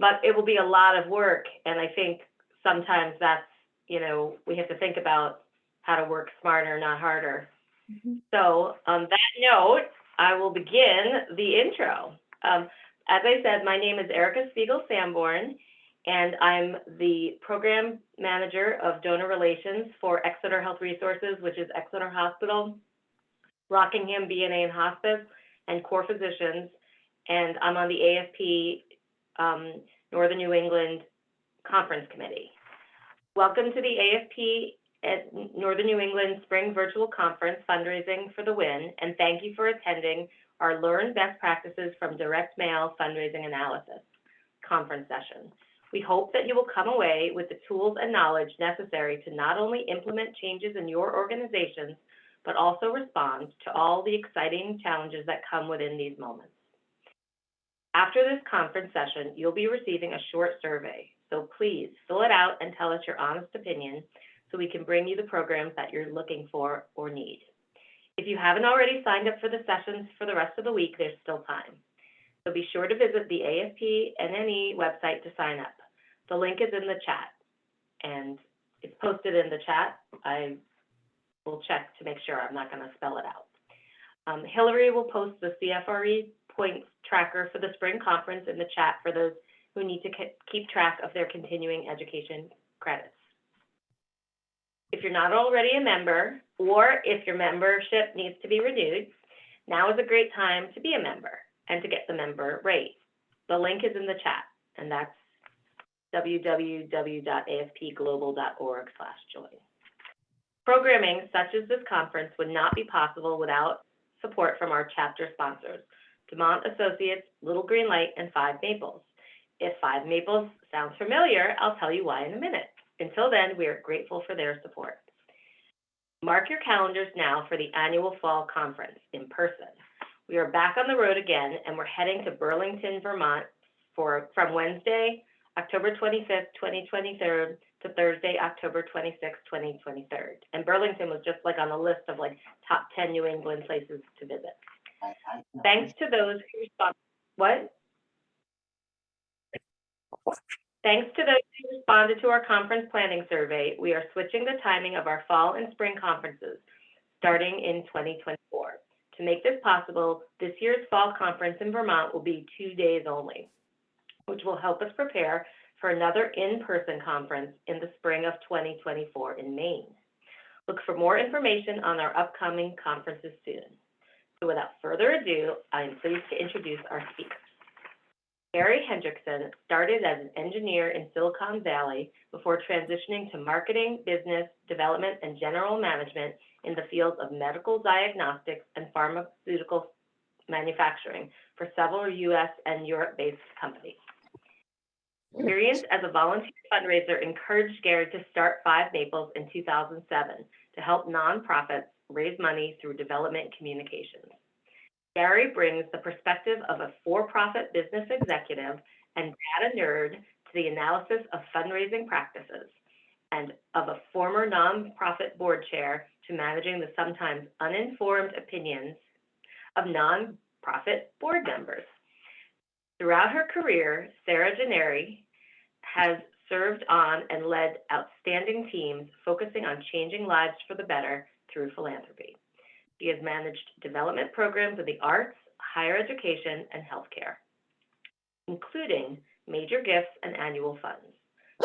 but it will be a lot of work. And I think sometimes that's, we have to think about how to work smarter, not harder. Mhm. So on that note, I will begin the intro. As I said, my name is Erica Spiegel-Sanborn, and I'm the program manager of donor relations for Exeter Health Resources, which is Exeter Hospital, Rockingham B&A and Hospice, and Core Physicians. And I'm on the AFP Northern New England Conference Committee. Welcome to the AFP at Northern New England Spring Virtual Conference, Fundraising for the Win, and thank you for attending our Learn Best Practices from Direct Mail Fundraising Analysis conference session. We hope that you will come away with the tools and knowledge necessary to not only implement changes in your organizations, but also respond to all the exciting challenges that come within these moments. After this conference session, you'll be receiving a short survey, so please fill it out and tell us your honest opinion so we can bring you the programs that you're looking for or need. If you haven't already signed up for the sessions for the rest of the week, there's still time. So be sure to visit the AFP-NNE website to sign up. The link is in the chat, and it's posted in the chat. I will check to make sure I'm not going to spell it out. Hillary will post the CFRE points tracker for the spring conference in the chat for those who need to keep track of their continuing education credits. If you're not already a member, or if your membership needs to be renewed, now is a great time to be a member and to get the member rate. The link is in the chat, and that's www.afpglobal.org/join. Programming such as this conference would not be possible without support from our chapter sponsors, Demont Associates, Little Green Light, and 5 Maples. If 5 Maples sounds familiar, I'll tell you why in a minute. Until then, we are grateful for their support. Mark your calendars now for the annual fall conference in person. We are back on the road again, and we're heading to Burlington, Vermont from Wednesday, October 25th, 2023 to Thursday, October 26th, 2023. And Burlington was just like on the list of like top 10 New England places to visit. Thanks to those who responded. What? Thanks to those who responded to our conference planning survey, we are switching the timing of our fall and spring conferences starting in 2024. To make this possible, this year's fall conference in Vermont will be 2 days only, which will help us prepare for another in-person conference in the spring of 2024 in Maine. Look for more information on our upcoming conferences soon. So without further ado, I am pleased to introduce our speakers. Gary Hendrickson started as an engineer in Silicon Valley before transitioning to marketing, business development, and general management in the fields of medical diagnostics and pharmaceutical manufacturing for several U.S. and Europe-based companies. Experience as a volunteer fundraiser encouraged Gary to start 5 Maples in 2007 to help nonprofits raise money through development communications. Gary brings the perspective of a for-profit business executive and data nerd to the analysis of fundraising practices, and of a former nonprofit board chair to managing the sometimes uninformed opinions of nonprofit board members. Throughout her career, Sarah Gennari has served on and led outstanding teams focusing on changing lives for the better through philanthropy. She has managed development programs in the arts, higher education, and healthcare, including major gifts and annual funds.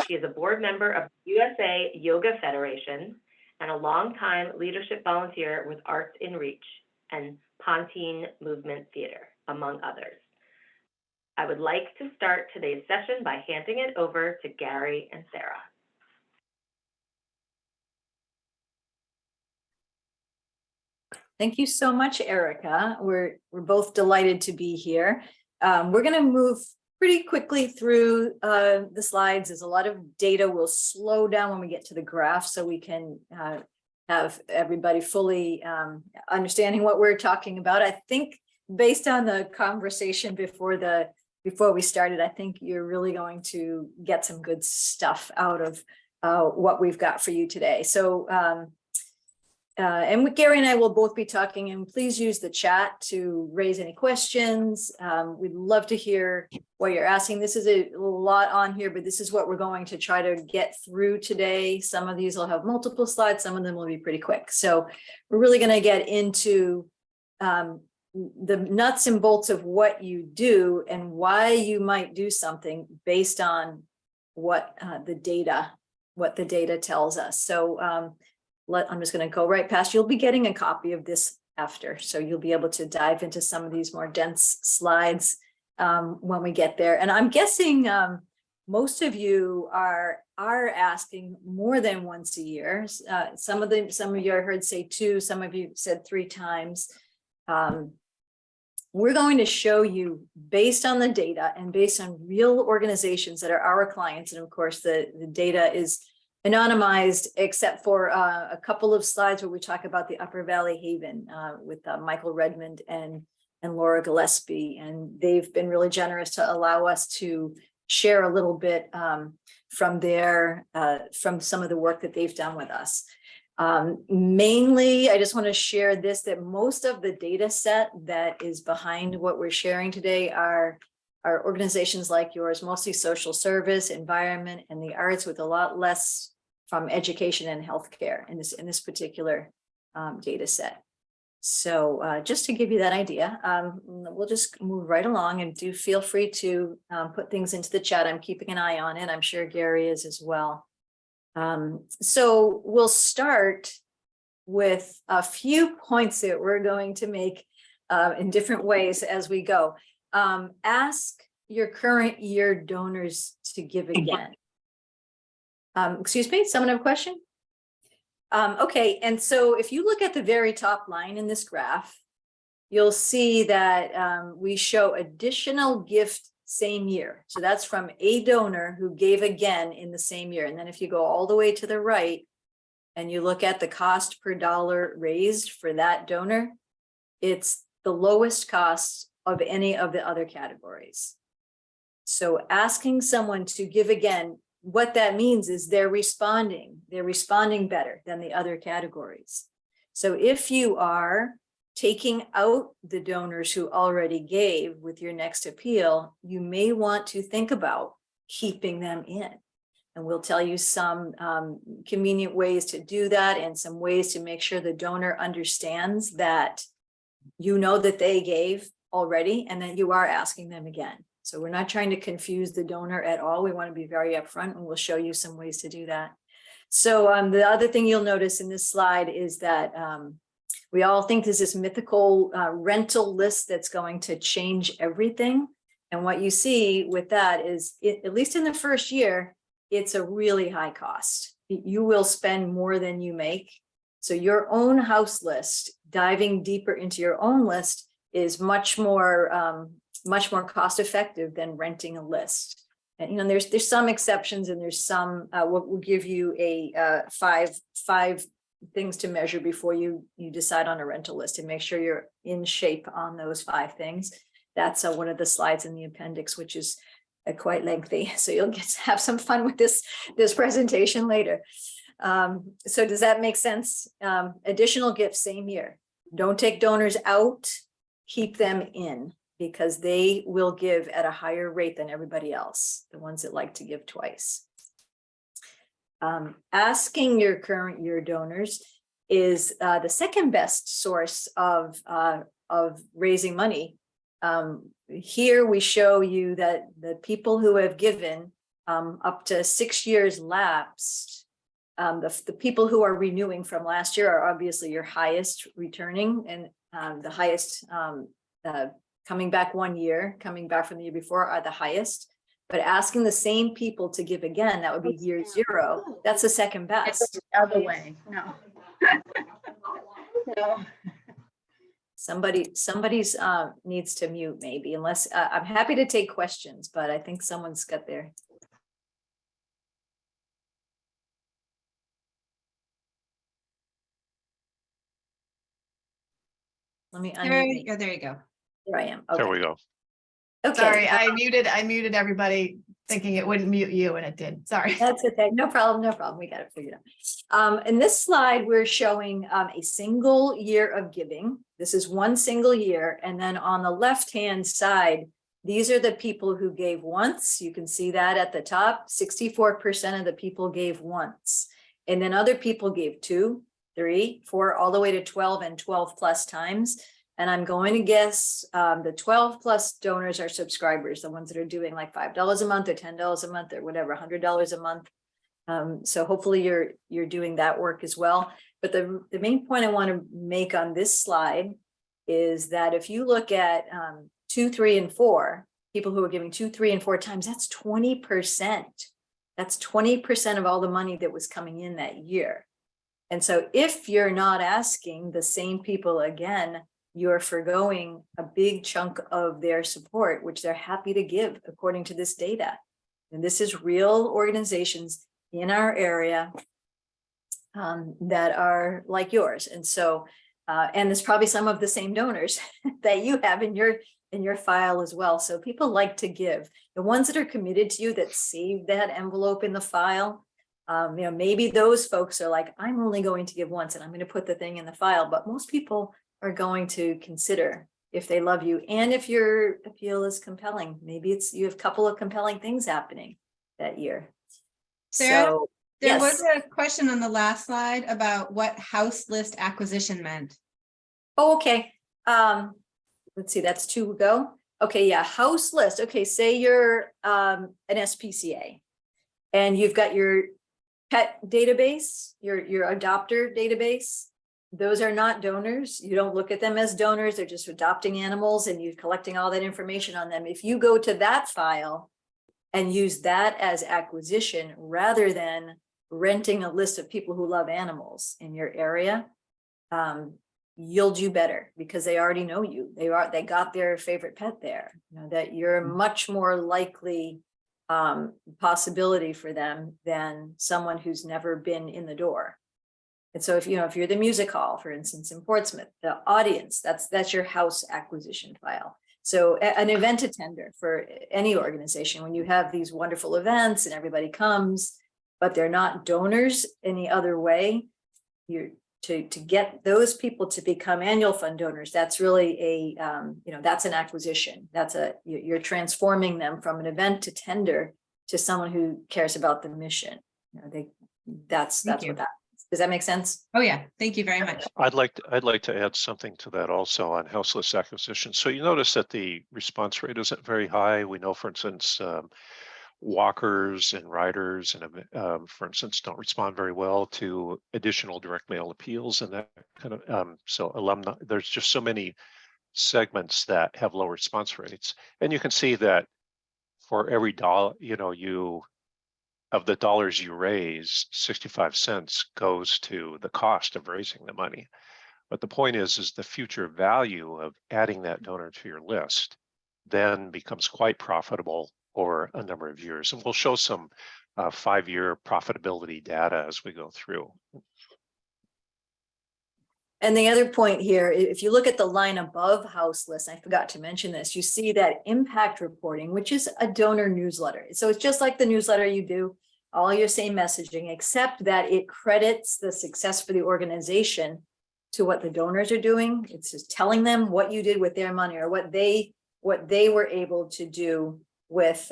She is a board member of the USA Yoga Federation and a longtime leadership volunteer with Arts in Reach and Pontine Movement Theater, among others. I would like to start today's session by handing it over to Gary and Sarah. Thank you so much, Erica. We're both delighted to be here. We're going to move pretty quickly through the slides. There's a lot of data. We'll slow down when we get to the graph so we can have everybody fully understanding what we're talking about. I think based on the conversation before we started, I think you're really going to get some good stuff out of what we've got for you today. So Gary and I will both be talking, and please use the chat to raise any questions. We'd love to hear what you're asking. This is a lot on here, but this is what we're going to try to get through today. Some of these will have multiple slides, some of them will be pretty quick. So we're really going to get into the nuts and bolts of what you do and why you might do something based on what the data tells us. So I'm just going to go right past. You'll be getting a copy of this after, so you'll be able to dive into some of these more dense slides when we get there. And I'm guessing most of you are asking more than once a year. Some of you I heard say 2, some of you said 3 times. We're going to show you, based on the data and based on real organizations that are our clients, and of course the data is anonymized, except for a couple of slides where we talk about the Upper Valley Haven with Michael Redmond and Laura Gillespie, and they've been really generous to allow us to share a little bit from some of the work that they've done with us. Mainly, I just want to share this, that most of the data set that is behind what we're sharing today are organizations like yours, mostly social service, environment, and the arts, with a lot less from education and healthcare in this particular data set. So just to give you that idea, we'll just move right along, and do feel free to put things into the chat. I'm keeping an eye on it. I'm sure Gary is as well. So we'll start with a few points that we're going to make in different ways as we go. Ask your current year donors to give again. Excuse me, someone have a question? Okay, and so if you look at the very top line in this graph, you'll see that we show additional gift same year. So that's from a donor who gave again in the same year. And then if you go all the way to the right and you look at the cost per dollar raised for that donor, it's the lowest cost of any of the other categories. So asking someone to give again, what that means is they're responding better than the other categories. So if you are taking out the donors who already gave with your next appeal, you may want to think about keeping them in. And we'll tell you some convenient ways to do that, and some ways to make sure the donor understands that you know that they gave already and that you are asking them again. So we're not trying to confuse the donor at all. We want to be very upfront, and we'll show you some ways to do that. So the other thing you'll notice in this slide is that we all think there's this mythical rental list that's going to change everything. And what you see with that is, at least in the first year, it's a really high cost. You will spend more than you make. So your own house list, diving deeper into your own list, is much more cost effective than renting a list. And, you know, there's some exceptions, and there's some, we'll give you a five things to measure before you decide on a rental list, and make sure you're in shape on those 5 things. That's one of the slides in the appendix, which is quite lengthy. So you'll get to have some fun with this presentation later. So does that make sense? Additional gifts, same year. Don't take donors out, keep them in, because they will give at a higher rate than everybody else, the ones that like to give twice. Asking your current year donors is the second best source of raising money. Here we show you that the people who have given up to 6 years lapsed, the people who are renewing from last year are obviously your highest returning, and the highest coming back 1 year, coming back from the year before, are the highest. But asking the same people to give again, that would be year 0. That's the second best. The other way, no. No. Somebody's needs to mute maybe, unless I'm happy to take questions, but I think someone's got their. Let me unmute. There you go. There I am. Okay. There we go. Okay. Sorry, I muted everybody thinking it wouldn't mute you and it did. Sorry. That's okay. No problem. No problem. We got it figured out. In this slide, we're showing a single year of giving. This is one single year. And then on the left-hand side, these are the people who gave once. You can see that at the top, 64% of the people gave once. And then other people gave 2, 3, 4, all the way to 12 and 12 plus times. And I'm going to guess the 12 plus donors are subscribers, the ones that are doing like $5 a month or $10 a month or whatever, $100 a month. So hopefully you're doing that work as well. But the main point I want to make on this slide is that if you look at 2, 3, and 4, people who are giving 2, 3, and 4 times, that's 20%. That's 20% of all the money that was coming in that year. And so if you're not asking the same people again, you're forgoing a big chunk of their support, which they're happy to give according to this data. And this is real organizations in our area that are like yours. And so, and there's probably some of the same donors that you have in your file as well. So people like to give. The ones that are committed to you, that save that envelope in the file, maybe those folks are like, I'm only going to give once and I'm going to put the thing in the file. But most people are going to consider if they love you and if your appeal is compelling. Maybe you have a couple of compelling things happening that year. Sarah, So there yes. was a question on the last slide about what house list acquisition meant. Oh, okay. Let's see, that's 2 go. Okay, yeah, house list. Okay, say you're an SPCA and you've got your pet database, your adopter database. Those are not donors. You don't look at them as donors. They're just adopting animals and you're collecting all that information on them. If you go to that file and use that as acquisition rather than renting a list of people who love animals in your area, you'll do better because they already know you. They got their favorite pet there. That you're a much more likely possibility for them than someone who's never been in the door. And so if you're the music hall, for instance, in Portsmouth, the audience, that's your house acquisition file. So an event attender for any organization, when you have these wonderful events and everybody comes, but they're not donors any other way, to get those people to become annual fund donors, that's really that's an acquisition. You're transforming them from an event attender to someone who cares about the mission. That's what that. Does that make sense? Oh yeah, thank you very much. I'd like to add something to that also on house list acquisition. So you notice that the response rate isn't very high. We know, for instance, walkers and riders, and for instance, don't respond very well to additional direct mail appeals and that kind of. So alumni, there's just so many segments that have low response rates, and you can see that for every dollar, of the dollars you raise, 65 cents goes to the cost of raising the money. But the point is the future value of adding that donor to your list then becomes quite profitable over a number of years. And we'll show some 5-year profitability data as we go through. And the other point here, if you look at the line above house list, I forgot to mention this, you see that impact reporting, which is a donor newsletter. So it's just like the newsletter you do, all your same messaging, except that it credits the success for the organization to what the donors are doing. It's just telling them what you did with their money or what they were able to do with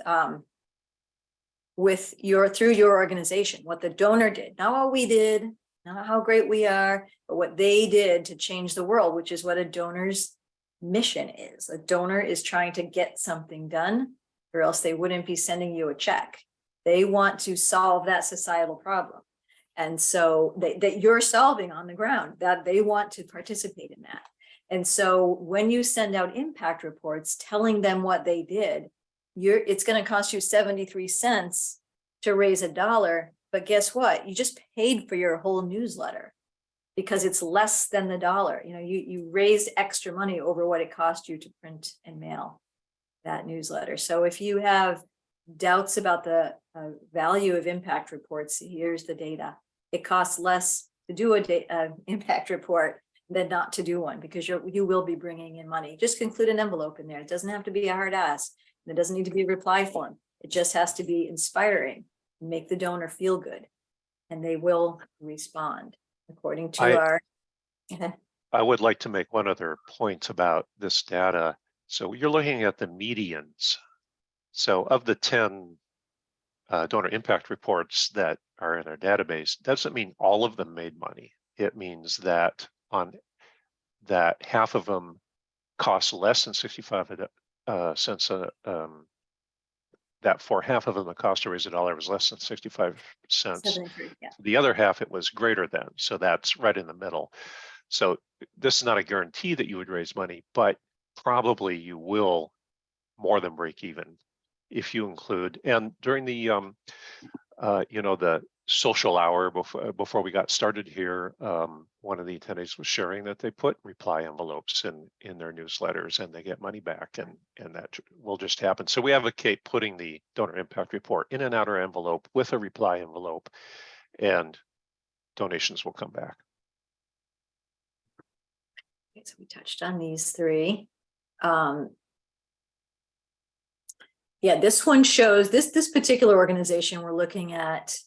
through your organization, what the donor did, not what we did, not how great we are, but what they did to change the world, which is what a donor's mission is. A donor is trying to get something done, or else they wouldn't be sending you a check. They want to solve that societal problem. And so that you're solving on the ground, that they want to participate in that. And so when you send out impact reports telling them what they did, it's going to cost you 73 cents to raise $1. But guess what? You just paid for your whole newsletter because it's less than the dollar. You raised extra money over what it cost you to print and mail that newsletter. So if you have doubts about the value of impact reports, here's the data. It costs less to do an impact report than not to do one, because you will be bringing in money. Just include an envelope in there. It doesn't have to be a hard ask. There doesn't need to be a reply form. It just has to be inspiring, make the donor feel good, and they will respond according to our. I would like to make one other point about this data. So you're looking at the medians. So of the 10 donor impact reports that are in our database, doesn't mean all of them made money. It means that half of them cost less than 65 cents. That for half of them, the cost to raise $1 was less than 65 cents. 73, yeah. The other half, it was greater than. So that's right in the middle. So this is not a guarantee that you would raise money, but probably you will more than break even if you include. And during the the social hour before we got started here, one of the attendees was sharing that they put reply envelopes in their newsletters and they get money back, and that will just happen. So we advocate putting the donor impact report in an outer envelope with a reply envelope, and donations will come back. Okay, so we touched on these three. Yeah, this one shows this particular organization we're looking at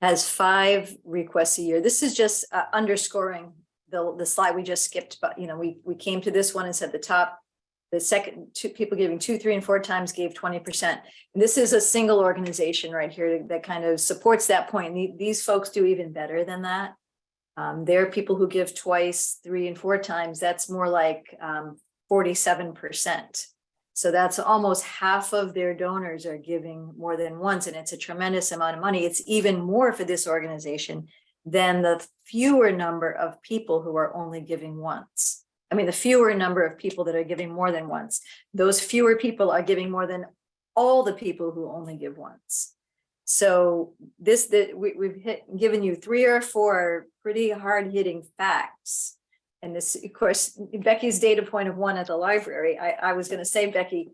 has 5 requests a year. This is just underscoring the slide we just skipped, but we came to this one and said the second 2 people giving 2, 3, and 4 times gave 20%. And this is a single organization right here that kind of supports that point. These folks do even better than that. There are people who give twice, 3, and 4 times. That's more like 47%. So that's almost half of their donors are giving more than once, and it's a tremendous amount of money. It's even more for this organization than the fewer number of people who are only giving once. I mean, the fewer number of people that are giving more than once. Those fewer people are giving more than all the people who only give once. So we've given you 3 or 4 pretty hard-hitting facts. And this, of course, Becky's data point of 1 at the library. I was going to say, Becky,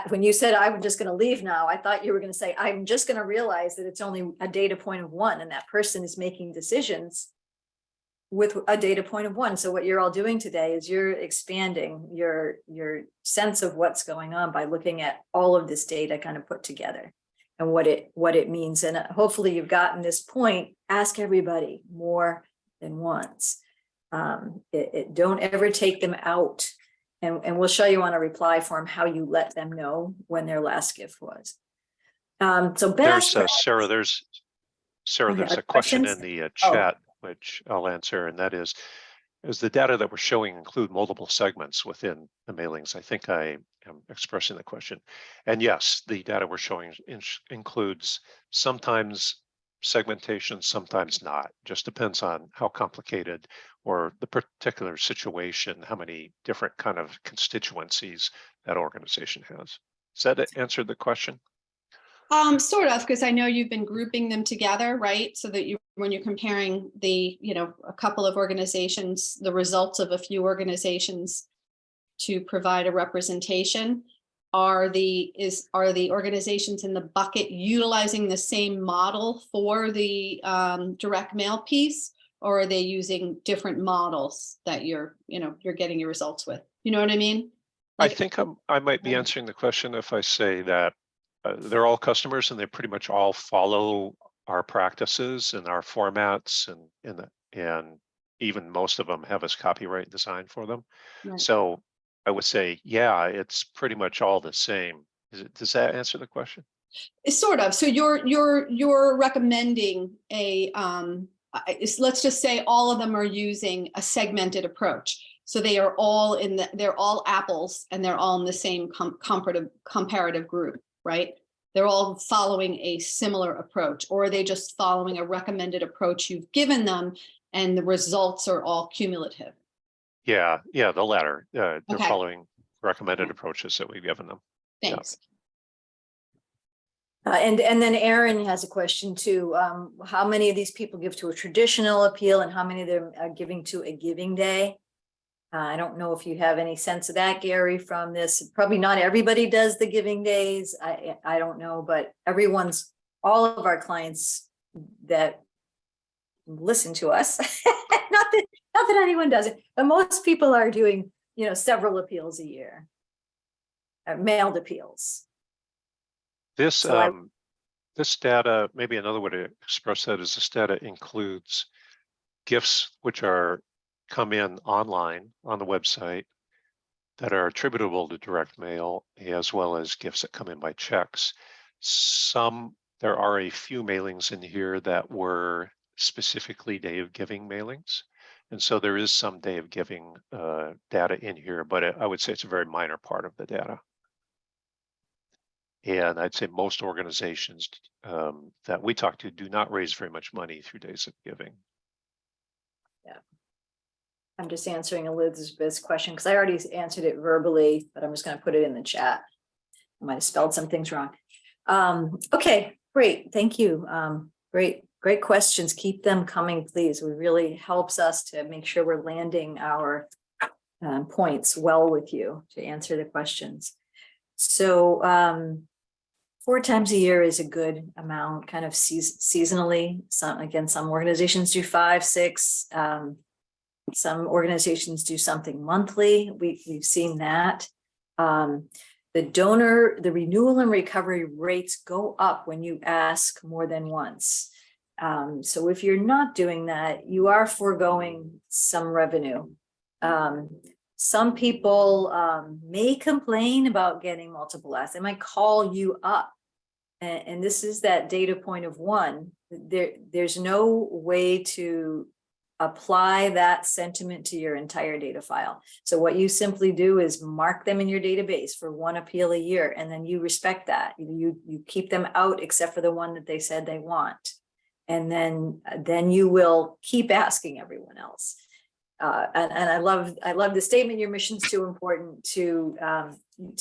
when you said I'm just going to leave now, I thought you were going to say, I'm just going to realize that it's only a data point of 1, and that person is making decisions with a data point of 1. So what you're all doing today is you're expanding your sense of what's going on by looking at all of this data kind of put together and what it means. And hopefully you've gotten this point. Ask everybody more than once. Don't ever take them out, and we'll show you on a reply form how you let them know when their last gift was. So there's Sarah. There's a question in the chat, which I'll answer, and that is the data that we're showing include multiple segments within the mailings? I think I am expressing the question. And yes, the data we're showing includes sometimes segmentation, sometimes not. Just depends on how complicated or the particular situation, how many different kind of constituencies that organization has. Does that answer the question? Sort of, because I know you've been grouping them together, right? So that when you're comparing the, a couple of organizations, the results of a few organizations to provide a representation, are the organizations in the bucket utilizing the same model for the direct mail piece, or are they using different models that you're getting your results with? You know what I mean? I think I might be answering the question if I say that they're all customers and they pretty much all follow our practices and our formats, and even most of them have us copyright design for them. Right. So I would say, yeah, it's pretty much all the same. Does that answer the question? It's sort of. So you're recommending a let's just say all of them are using a segmented approach. So they are all they're all apples, and they're all in the same comparative group, right? They're all following a similar approach, or are they just following a recommended approach you've given them, and the results are all cumulative? Yeah, the latter. They're following recommended approaches that we've given them. Thanks. Yeah. And then Aaron has a question too. How many of these people give to a traditional appeal, and how many of them are giving to a giving day? I don't know if you have any sense of that, Gary, from this. Probably not everybody does the giving days. I don't know, but all of our clients that listen to us, not that anyone does it, but most people are doing, several appeals a year, mailed appeals. This So this data, maybe another way to express that is this data includes gifts which are come in online on the website that are attributable to direct mail, as well as gifts that come in by checks. There are a few mailings in here that were specifically Day of Giving mailings. And so there is some Day of Giving data in here, but I would say it's a very minor part of the data. And I'd say most organizations that we talk to do not raise very much money through Days of Giving. I'm just answering Elizabeth's question because I already answered it verbally, but I'm just going to put it in the chat. I might have spelled some things wrong. Okay, great. Thank you. Great questions. Keep them coming, please. It really helps us to make sure we're landing our points well with you to answer the questions. So 4 times a year is a good amount, kind of seasonally. Some organizations do 5, 6. Some organizations do something monthly. We've seen that. The renewal and recovery rates go up when you ask more than once. So if you're not doing that, you are foregoing some revenue. Some people may complain about getting multiple asks. They might call you up. And this is that data point of 1. There's no way to apply that sentiment to your entire data file. So what you simply do is mark them in your database for 1 appeal a year, and then you respect that. You keep them out except for the one that they said they want. And then you will keep asking everyone else. And I love the statement, your mission's too important to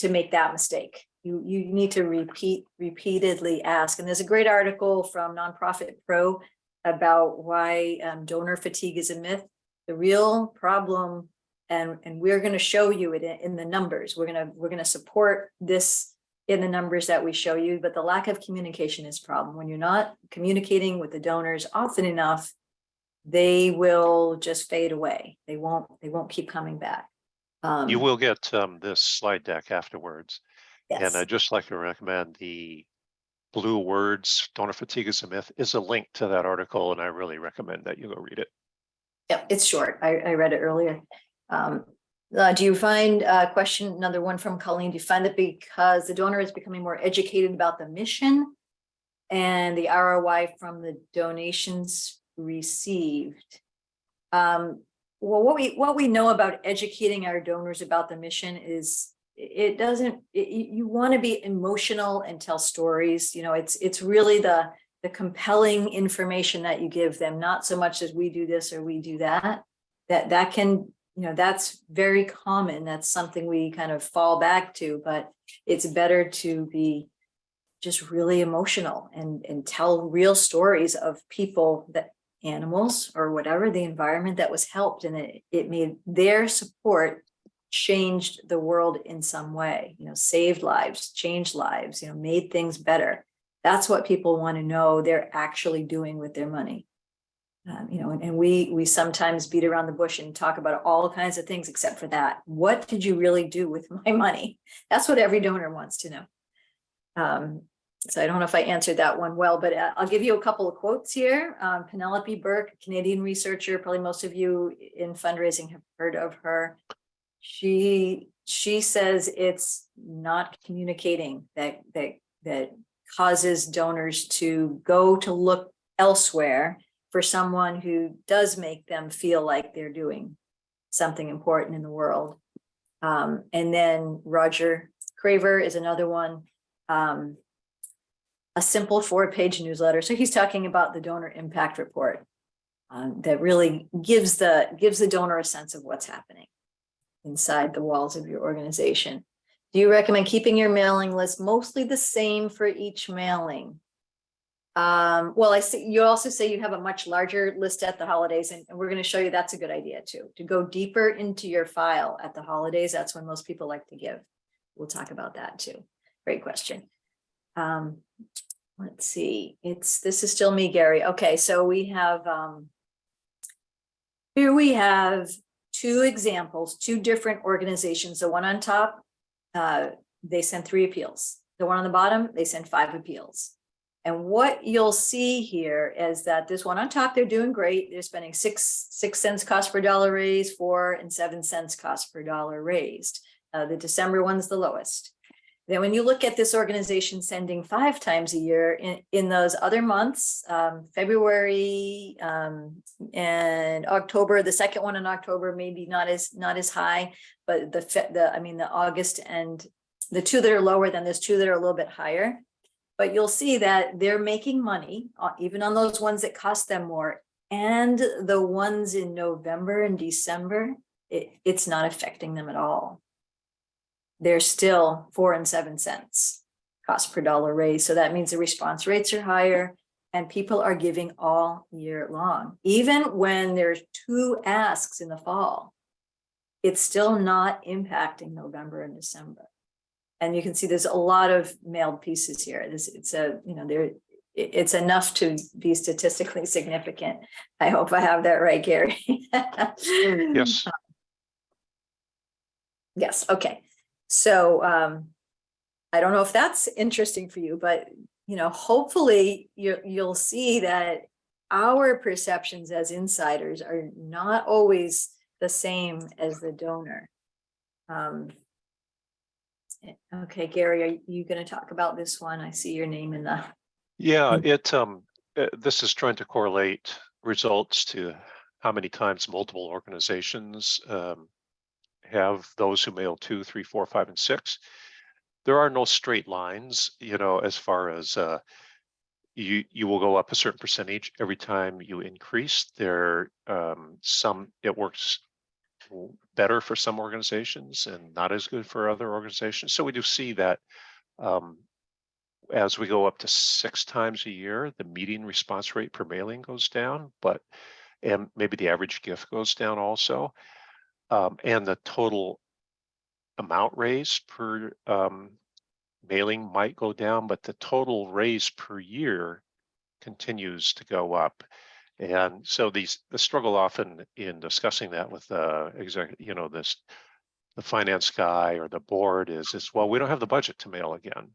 make that mistake. You need to repeatedly ask. And there's a great article from Nonprofit Pro about why donor fatigue is a myth. The real problem, and we're going to show you it in the numbers. We're going to support this in the numbers that we show you, but the lack of communication is a problem. When you're not communicating with the donors often enough, they will just fade away. They won't keep coming back. You will get this slide deck afterwards. Yes. And I'd just like to recommend the blue words, donor fatigue is a myth, is a link to that article, and I really recommend that you go read it. Yep, it's short. I read it earlier. Do you find another one from Colleen, do you find that because the donor is becoming more educated about the mission and the ROI from the donations received? Well, what we know about educating our donors about the mission is you want to be emotional and tell stories. It's really the compelling information that you give them, not so much as we do this or we do that. That can, that's very common. That's something we kind of fall back to, but it's better to be just really emotional and tell real stories of people, that animals or whatever, the environment that was helped, and it made their support changed the world in some way, saved lives, changed lives, made things better. That's what people want to know they're actually doing with their money. And we sometimes beat around the bush and talk about all kinds of things except for that. What did you really do with my money? That's what every donor wants to know. So I don't know if I answered that one well, but I'll give you a couple of quotes here. Penelope Burke, Canadian researcher, probably most of you in fundraising have heard of her. She says it's not communicating that causes donors to go to look elsewhere for someone who does make them feel like they're doing something important in the world. And then Roger Craver is another one, a simple 4-page newsletter. So he's talking about the donor impact report that really gives the donor a sense of what's happening inside the walls of your organization. Do you recommend keeping your mailing list mostly the same for each mailing? Well, I see you also say you have a much larger list at the holidays, and we're going to show you that's a good idea too, to go deeper into your file at the holidays. That's when most people like to give. We'll talk about that too. Great question. Let's see. This is still me, Gary. Okay, so we have here we have 2 examples, 2 different organizations. The one on top, they sent 3 appeals. The one on the bottom, they send 5 appeals. And what you'll see here is that this one on top, they're doing great. They're spending 6 cents cost per dollar raised, 4 and 7 cents cost per dollar raised. The December one's the lowest. Then when you look at this organization sending 5 times a year in those other months, February and October, the second one in October, maybe not as high, but the August and the 2 that are lower than there's 2 that are a little bit higher. But you'll see that they're making money, even on those ones that cost them more. And the ones in November and December, it's not affecting them at all. They're still 4 and 7 cents cost per dollar raise. So that means the response rates are higher and people are giving all year long. Even when there's 2 asks in the fall, it's still not impacting November and December. And you can see there's a lot of mailed pieces here. It's enough to be statistically significant. I hope I have that right, Gary. Yes. Yes. Okay. So I don't know if that's interesting for you, but hopefully you'll see that our perceptions as insiders are not always the same as the donor. Okay, Gary, are you going to talk about this one? I see your name in the. Yeah, this is trying to correlate results to how many times multiple organizations have those who mail 2, 3, 4, 5, and 6. There are no straight lines, as far as you will go up a certain percentage every time you increase. It works better for some organizations and not as good for other organizations. So we do see that as we go up to 6 times a year, the median response rate per mailing goes down, and maybe the average gift goes down also. And the total amount raised per mailing might go down, but the total raised per year continues to go up. And so the struggle often in discussing that with the finance guy or the board is, well, we don't have the budget to mail again.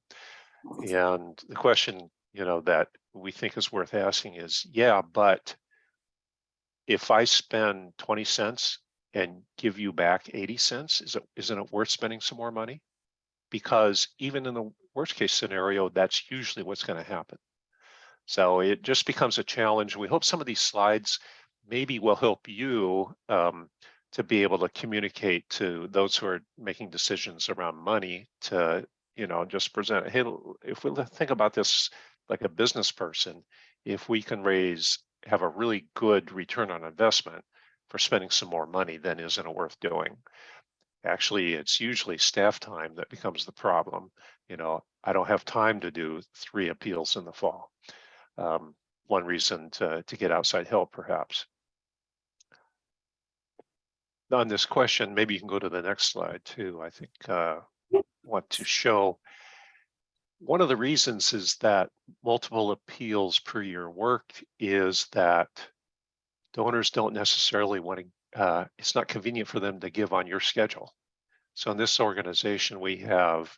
And the question, that we think is worth asking is, yeah, but if I spend 20 cents and give you back 80 cents, isn't it worth spending some more money? Because even in the worst case scenario, that's usually what's going to happen. So it just becomes a challenge. We hope some of these slides maybe will help you to be able to communicate to those who are making decisions around money to, just present, hey, if we think about this like a business person, if we can have a really good return on investment for spending some more money, then isn't it worth doing? Actually, it's usually staff time that becomes the problem. I don't have time to do 3 appeals in the fall. One reason to get outside help, perhaps. On this question, maybe you can go to the next slide too. I think want to show one of the reasons is that multiple appeals per year work is that donors don't necessarily want to, it's not convenient for them to give on your schedule. So in this organization, we have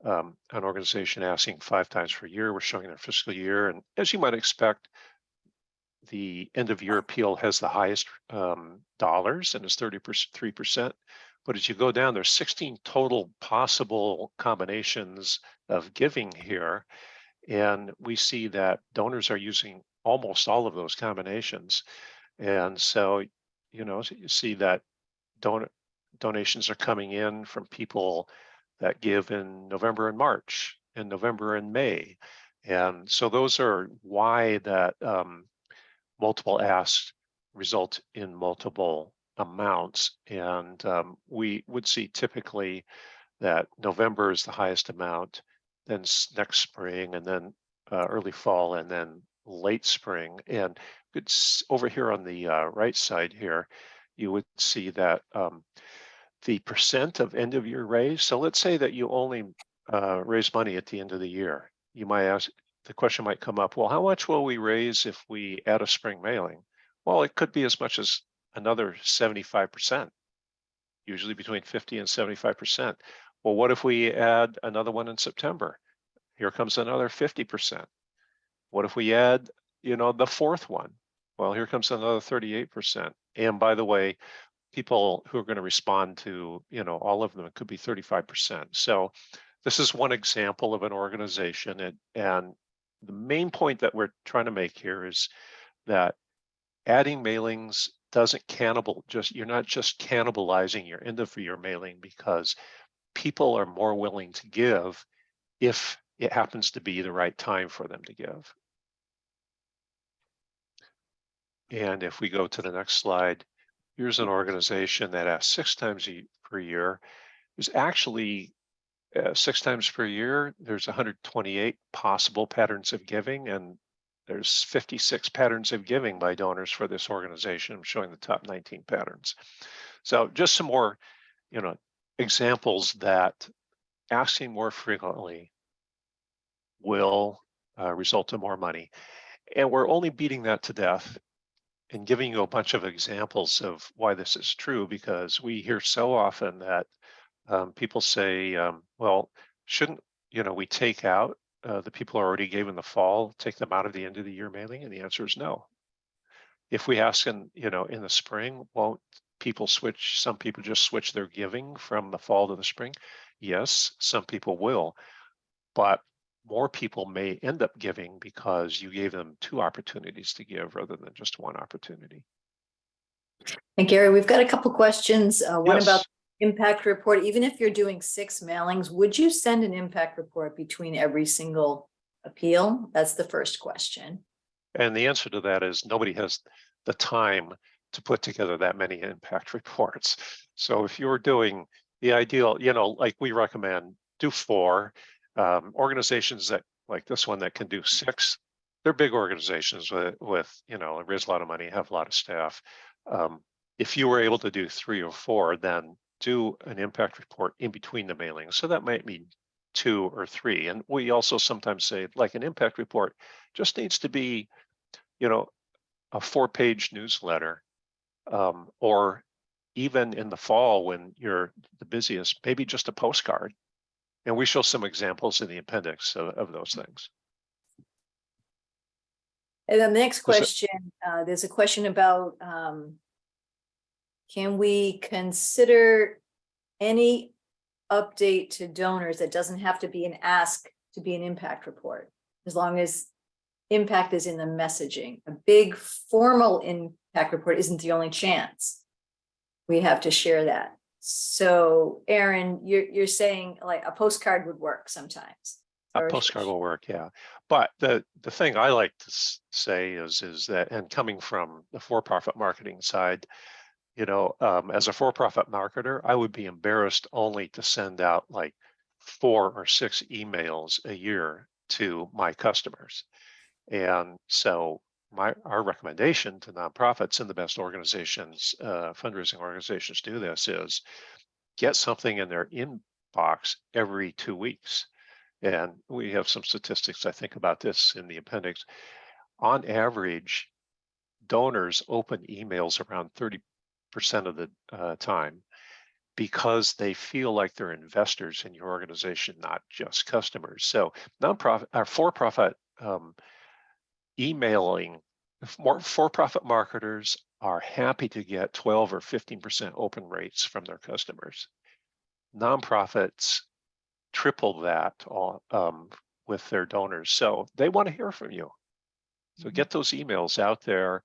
an organization asking 5 times per year. We're showing their fiscal year. And as you might expect, the end of year appeal has the highest dollars and is 33%. But as you go down, there's 16 total possible combinations of giving here. And we see that donors are using almost all of those combinations. And so, you see that donations are coming in from people that give in November and March, and November and May. And so those are why that multiple asks result in multiple amounts. And we would see typically that November is the highest amount, then next spring, and then early fall, and then late spring. And it's over here on the right side here, you would see that the percent of end of year raise. So let's say that you only raise money at the end of the year. You might ask, the question might come up, well, how much will we raise if we add a spring mailing? Well, it could be as much as another 75%, usually between 50 and 75%. Well, what if we add another one in September? Here comes another 50%. What if we add, the fourth one? Well, here comes another 38%. And by the way, people who are going to respond to, all of them, it could be 35%. So this is one example of an organization. And the main point that we're trying to make here is that adding mailings doesn't you're not just cannibalizing your end of year mailing, because people are more willing to give if it happens to be the right time for them to give. And if we go to the next slide, here's an organization that asks 6 times per year. There's actually 6 times per year, there's 128 possible patterns of giving, and there's 56 patterns of giving by donors for this organization. I'm showing the top 19 patterns. So just some more, examples that asking more frequently will result in more money. And we're only beating that to death and giving you a bunch of examples of why this is true, because we hear so often that people say, well, shouldn't we take out the people who already gave in the fall, take them out of the end of the year mailing? And the answer is no. If we ask in the spring, won't people switch? Some people just switch their giving from the fall to the spring. Yes, some people will, but more people may end up giving because you gave them 2 opportunities to give rather than just 1 opportunity. And Gary, we've got a couple questions. One Yes. about impact report. Even if you're doing 6 mailings, would you send an impact report between every single appeal? That's the first question. And the answer to that is nobody has the time to put together that many impact reports. So if you're doing the ideal, like we recommend, do 4. Organizations that like this one that can do 6, they're big organizations with raise a lot of money, have a lot of staff. If you were able to do 3 or 4, then do an impact report in between the mailings. So that might mean 2 or 3. And we also sometimes say, like, an impact report just needs to be, a 4-page newsletter, or even in the fall when you're the busiest, maybe just a postcard. And we show some examples in the appendix of those things. And then the next question, there's a question about, can we consider any update to donors that doesn't have to be an ask to be an impact report, as long as impact is in the messaging? A big formal impact report isn't the only chance. We have to share that. So Aaron, you're saying like a postcard would work sometimes. A postcard will work, yeah. But the thing I like to say is that, and coming from the for-profit marketing side, as a for-profit marketer, I would be embarrassed only to send out like 4 or 6 emails a year to my customers. And so our recommendation to nonprofits and the best organizations, fundraising organizations do this, is get something in their inbox every 2 weeks. And we have some statistics, I think, about this in the appendix. On average, donors open emails around 30% of the time, because they feel like they're investors in your organization, not just customers. So nonprofit or for-profit emailing, for-profit marketers are happy to get 12 or 15% open rates from their customers. Nonprofits triple that with their donors. So they want to hear from you. So get those emails out there,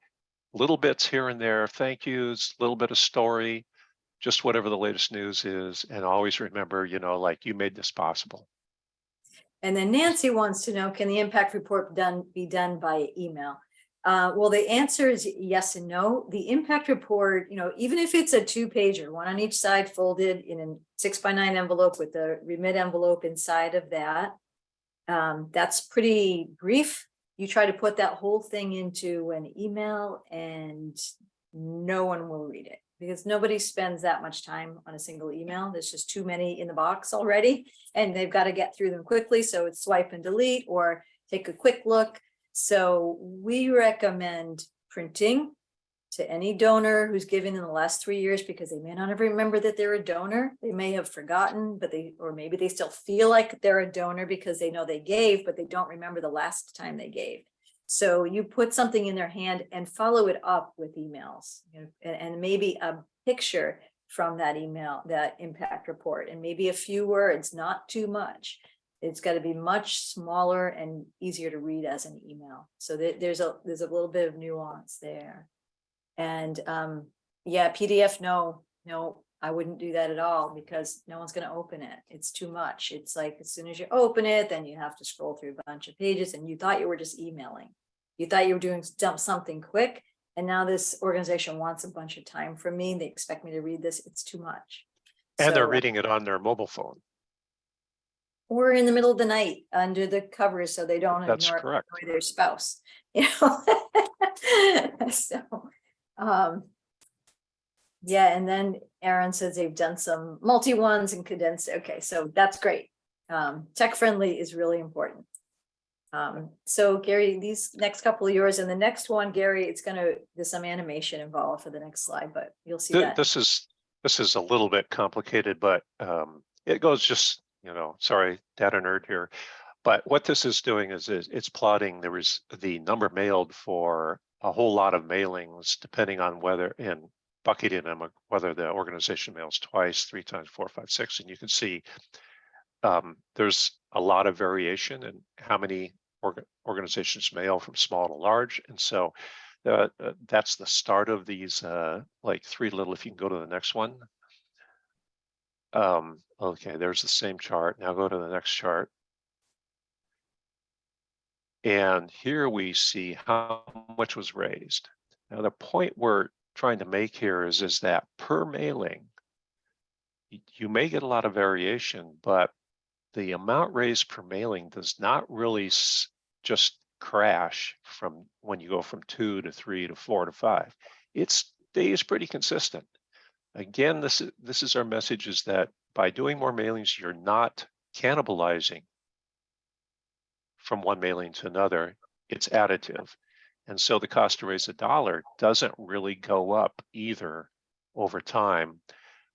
little bits here and there, thank yous, little bit of story, just whatever the latest news is. And always remember, like, you made this possible. And then Nancy wants to know, can the impact report be done by email? Well, the answer is yes and no. The impact report, even if it's a 2-pager, 1 on each side, folded in a 6x9 envelope with the remit envelope inside of that, that's pretty brief. You try to put that whole thing into an email and no one will read it, because nobody spends that much time on a single email. There's just too many in the box already, and they've got to get through them quickly. So it's swipe and delete or take a quick look. So we recommend printing to any donor who's given in the last 3 years, because they may not have remembered that they're a donor. They may have forgotten, but or maybe they still feel like they're a donor because they know they gave, but they don't remember the last time they gave. So you put something in their hand and follow it up with emails, and maybe a picture from that email, that impact report, and maybe a few words, not too much. It's got to be much smaller and easier to read as an email. So there's a little bit of nuance there. And yeah, PDF, no, I wouldn't do that at all, because no one's going to open it. It's too much. It's like, as soon as you open it, then you have to scroll through a bunch of pages, and you thought you were just emailing. You thought you were doing something quick. And now this organization wants a bunch of time from me. They expect me to read this. It's too much. And they're reading it on their mobile phone. Or in the middle of the night under the covers, so they don't annoy their spouse. So yeah, and then Aaron says they've done some multi-ones and condensed. Okay, so that's great. Tech friendly is really important. So Gary, these next couple of yours, and the next one, Gary, there's some animation involved for the next slide, but you'll see that. This is a little bit complicated, but it goes just, sorry, data nerd here. But what this is doing is it's plotting the number mailed for a whole lot of mailings, depending on whether, and bucketing them, whether the organization mails twice, 3 times, 4, 5, 6, and you can see there's a lot of variation in how many organizations mail from small to large. And so that's the start of these like 3 little, if you can go to the next one. Okay, there's the same chart. Now go to the next chart. And here we see how much was raised. Now the point we're trying to make here is that per mailing, you may get a lot of variation, but the amount raised per mailing does not really just crash from when you go from 2 to 3 to 4 to 5. It stays pretty consistent. Again, this is our message, is that by doing more mailings, you're not cannibalizing from one mailing to another. It's additive. And so the cost to raise $1 doesn't really go up either over time.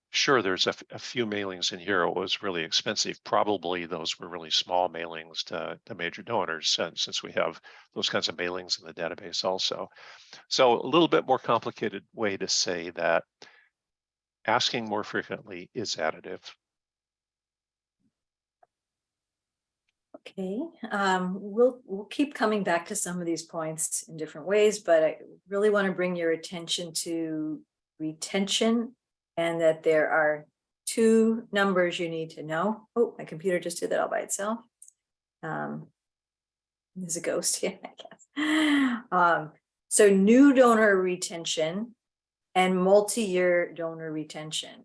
Sure, there's a few mailings in here it was really expensive. Probably those were really small mailings to major donors, since we have those kinds of mailings in the database also. So a little bit more complicated way to say that asking more frequently is additive. Okay, we'll keep coming back to some of these points in different ways, but I really want to bring your attention to retention, and that there are 2 numbers you need to know. Oh, my computer just did that all by itself. There's a ghost here, I guess. So new donor retention and multi-year donor retention.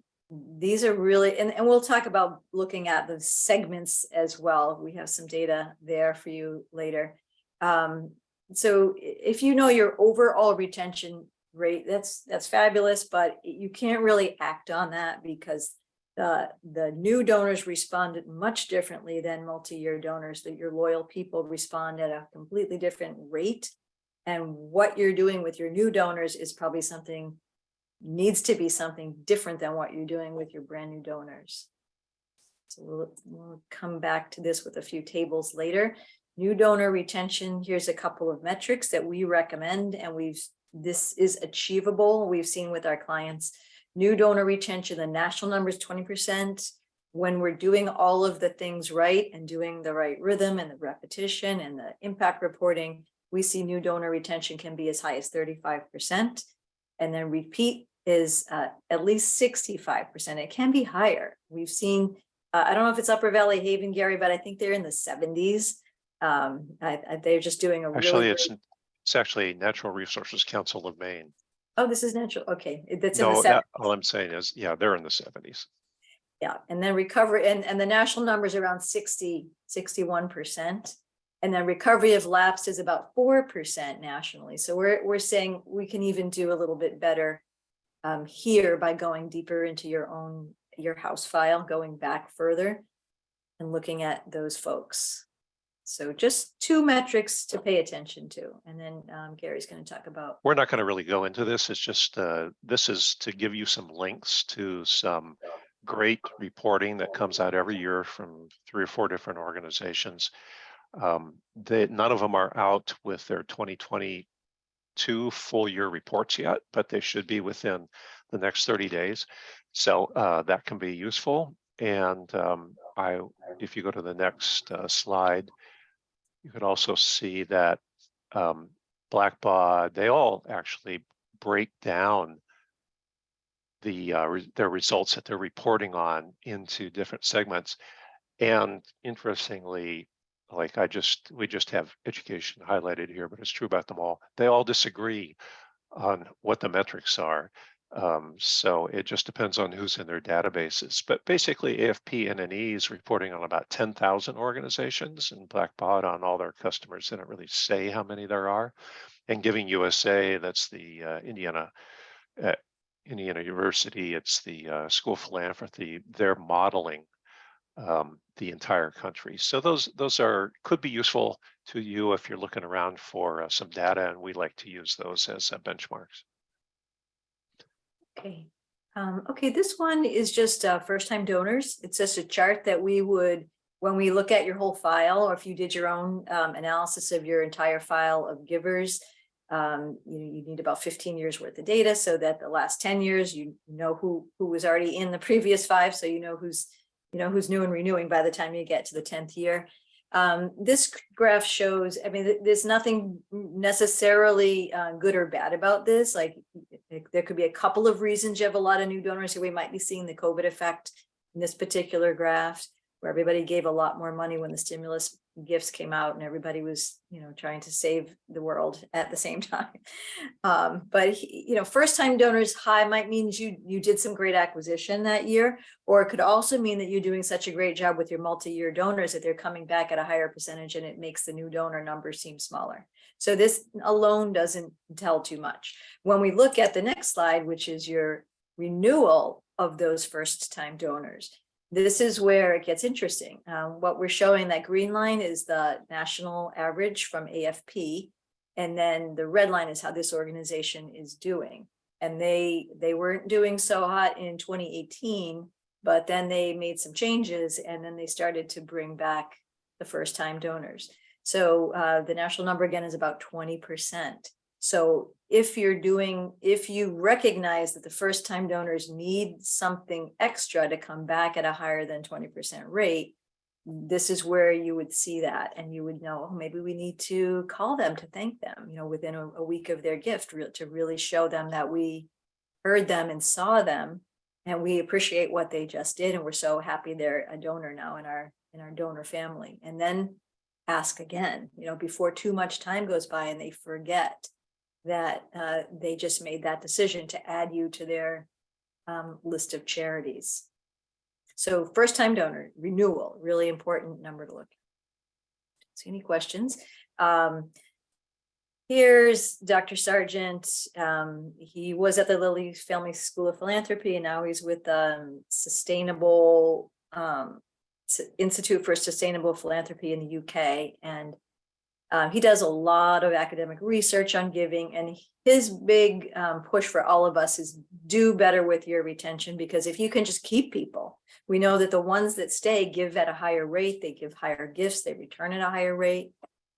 These are really, and we'll talk about looking at the segments as well. We have some data there for you later. So if you know your overall retention rate, that's fabulous, but you can't really act on that, because the new donors responded much differently than multi-year donors. That your loyal people respond at a completely different rate, and what you're doing with your new donors is probably needs to be something different than what you're doing with your brand new donors. So we'll come back to this with a few tables later. New donor retention, here's a couple of metrics that we recommend, and this is achievable. We've seen with our clients, new donor retention, the national number is 20%. When we're doing all of the things right and doing the right rhythm and the repetition and the impact reporting, we see new donor retention can be as high as 35%. And then repeat is at least 65%. It can be higher. We've seen, I don't know if it's Upper Valley Haven, Gary, but I think they're in the 70s. They're just doing a actually, really it's actually Natural Resources Council of Maine. Oh, this is natural. Okay, that's in No, the 70s. all I'm saying is, yeah, they're in the 70s. Yeah, and then recovery, and the national number is around 61%. And then recovery of lapsed is about 4% nationally. So we're saying we can even do a little bit better here by going deeper into your house file, going back further and looking at those folks. So just two metrics to pay attention to. And then Gary's going to talk about. We're not going to really go into this. It's just, this is to give you some links to some great reporting that comes out every year from 3 or 4 different organizations. None of them are out with their 2022 full year reports yet, but they should be within the next 30 days. So that can be useful. And if you go to the next slide, you could also see that Blackbaud, they all actually break down their results that they're reporting on into different segments. And interestingly, like we just have education highlighted here, but it's true about them all. They all disagree on what the metrics are. So it just depends on who's in their databases. But basically, AFP-NNE is reporting on about 10,000 organizations, and Blackbaud on all their customers. They don't really say how many there are. And Giving USA, that's the Indiana University, it's the School of Philanthropy. They're modeling the entire country. So those could be useful to you if you're looking around for some data, and we like to use those as benchmarks. Okay. Okay, this one is just first-time donors. It's just a chart that we would, when we look at your whole file, or if you did your own analysis of your entire file of givers, you need about 15 years worth of data, so that the last 10 years, you know who was already in the previous 5, so you know who's new and renewing by the time you get to the 10th year. This graph shows, I mean, there's nothing necessarily good or bad about this. Like, there could be a couple of reasons you have a lot of new donors. We might be seeing the COVID effect in this particular graph, where everybody gave a lot more money when the stimulus gifts came out, and everybody was, trying to save the world at the same time. But first-time donors high might mean you did some great acquisition that year, or it could also mean that you're doing such a great job with your multi-year donors that they're coming back at a higher percentage, and it makes the new donor number seem smaller. So this alone doesn't tell too much. When we look at the next slide, which is your renewal of those first-time donors, this is where it gets interesting. What we're showing, that green line is the national average from AFP, and then the red line is how this organization is doing. And they weren't doing so hot in 2018, but then they made some changes, and then they started to bring back the first-time donors. So the national number again is about 20%. So if you recognize that the first-time donors need something extra to come back at a higher than 20% rate, this is where you would see that, and you would know, oh, maybe we need to call them to thank them, within a week of their gift, to really show them that we heard them and saw them, and we appreciate what they just did, and we're so happy they're a donor now in our donor family. And then ask again, before too much time goes by and they forget that they just made that decision to add you to their list of charities. So first-time donor renewal, really important number to look at. So any questions? Here's Dr. Sargent. He was at the Lilly Family School of Philanthropy, and now he's with Sustainable Institute for Sustainable Philanthropy in the UK. And he does a lot of academic research on giving, and his big push for all of us is do better with your retention, because if you can just keep people, we know that the ones that stay give at a higher rate, they give higher gifts, they return at a higher rate.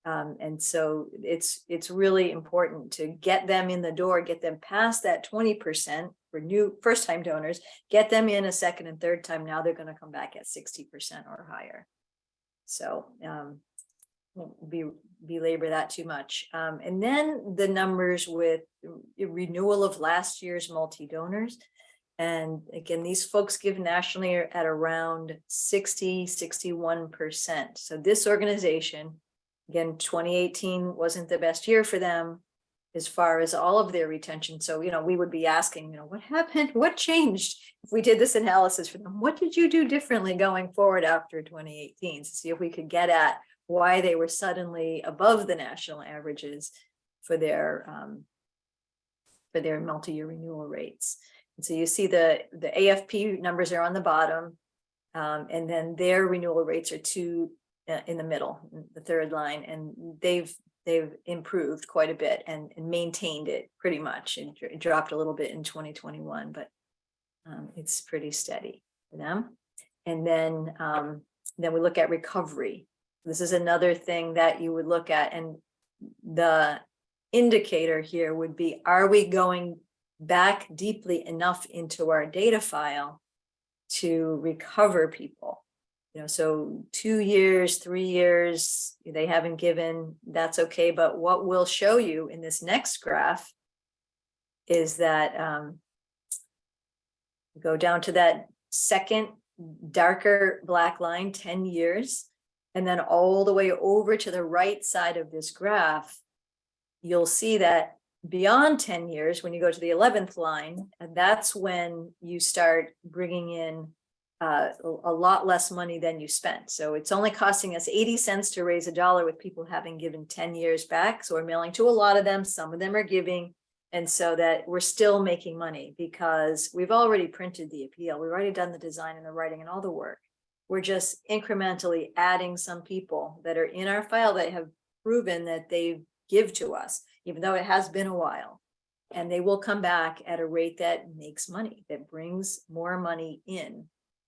And so it's really important to get them in the door, get them past that 20% for new first-time donors, get them in a second and third time. Now they're going to come back at 60% or higher. So won't belabor that too much. And then the numbers with renewal of last year's multi-donors. And again, these folks give nationally at around 61%. So this organization, again, 2018 wasn't the best year for them as far as all of their retention. So, we would be asking, what happened? What changed? If we did this analysis for them, what did you do differently going forward after 2018? To see if we could get at why they were suddenly above the national averages for their multi-year renewal rates. And so you see the AFP numbers are on the bottom, and then their renewal rates are in the middle, the third line, and they've improved quite a bit and maintained it pretty much. It dropped a little bit in 2021, but it's pretty steady for them. And then we look at recovery. This is another thing that you would look at, and the indicator here would be, are we going back deeply enough into our data file to recover people? You know, so 2 years, 3 years, they haven't given, that's okay. But what we'll show you in this next graph is that go down to that second darker black line, 10 years, and then all the way over to the right side of this graph, you'll see that beyond 10 years, when you go to the 11th line, and that's when you start bringing in a lot less money than you spent. So it's only costing us 80 cents to raise $1 with people having given 10 years back. So we're mailing to a lot of them. Some of them are giving. And so that we're still making money because we've already printed the appeal. We've already done the design and the writing and all the work. We're just incrementally adding some people that are in our file that have proven that they give to us, even though it has been a while. And they will come back at a rate that makes money, that brings more money in,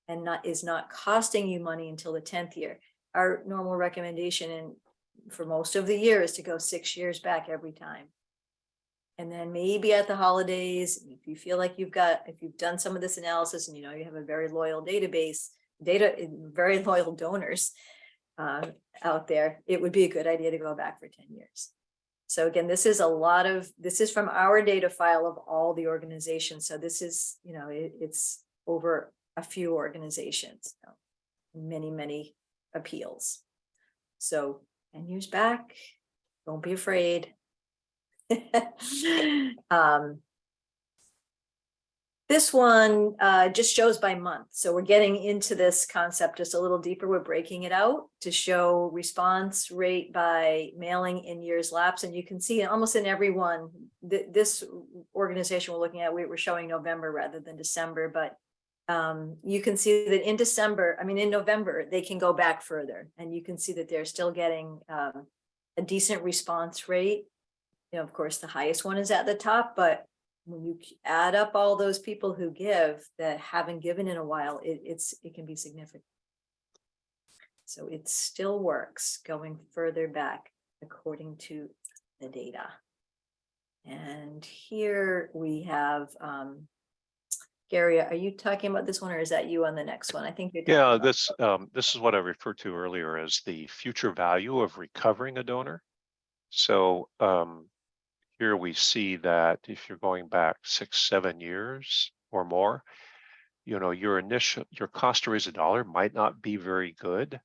and is not costing you money until the 10th year. Our normal recommendation for most of the year is to go 6 years back every time. And then maybe at the holidays, if you feel like if you've done some of this analysis and you know you have a very loyal database, very loyal donors out there, it would be a good idea to go back for 10 years. So again, this is from our data file of all the organizations. So this is, you know, it's over a few organizations, many, many appeals. So 10 years back, don't be afraid. This one just shows by month. So we're getting into this concept just a little deeper. We're breaking it out to show response rate by mailing in years lapse. And you can see almost in every one, this organization we're looking at, we're showing November rather than December, but you can see that in November, they can go back further, and you can see that they're still getting a decent response rate. You know, of course, the highest one is at the top, but when you add up all those people who give that haven't given in a while, it can be significant. So it still works going further back according to the data. And here we have, Gary, are you talking about this one, or is that you on the next one? I think you're talking about this is what I referred to earlier as the future value of recovering a donor. So here we see that if you're going back 6-7 years or more, you know, your cost to raise $1 might not be very good.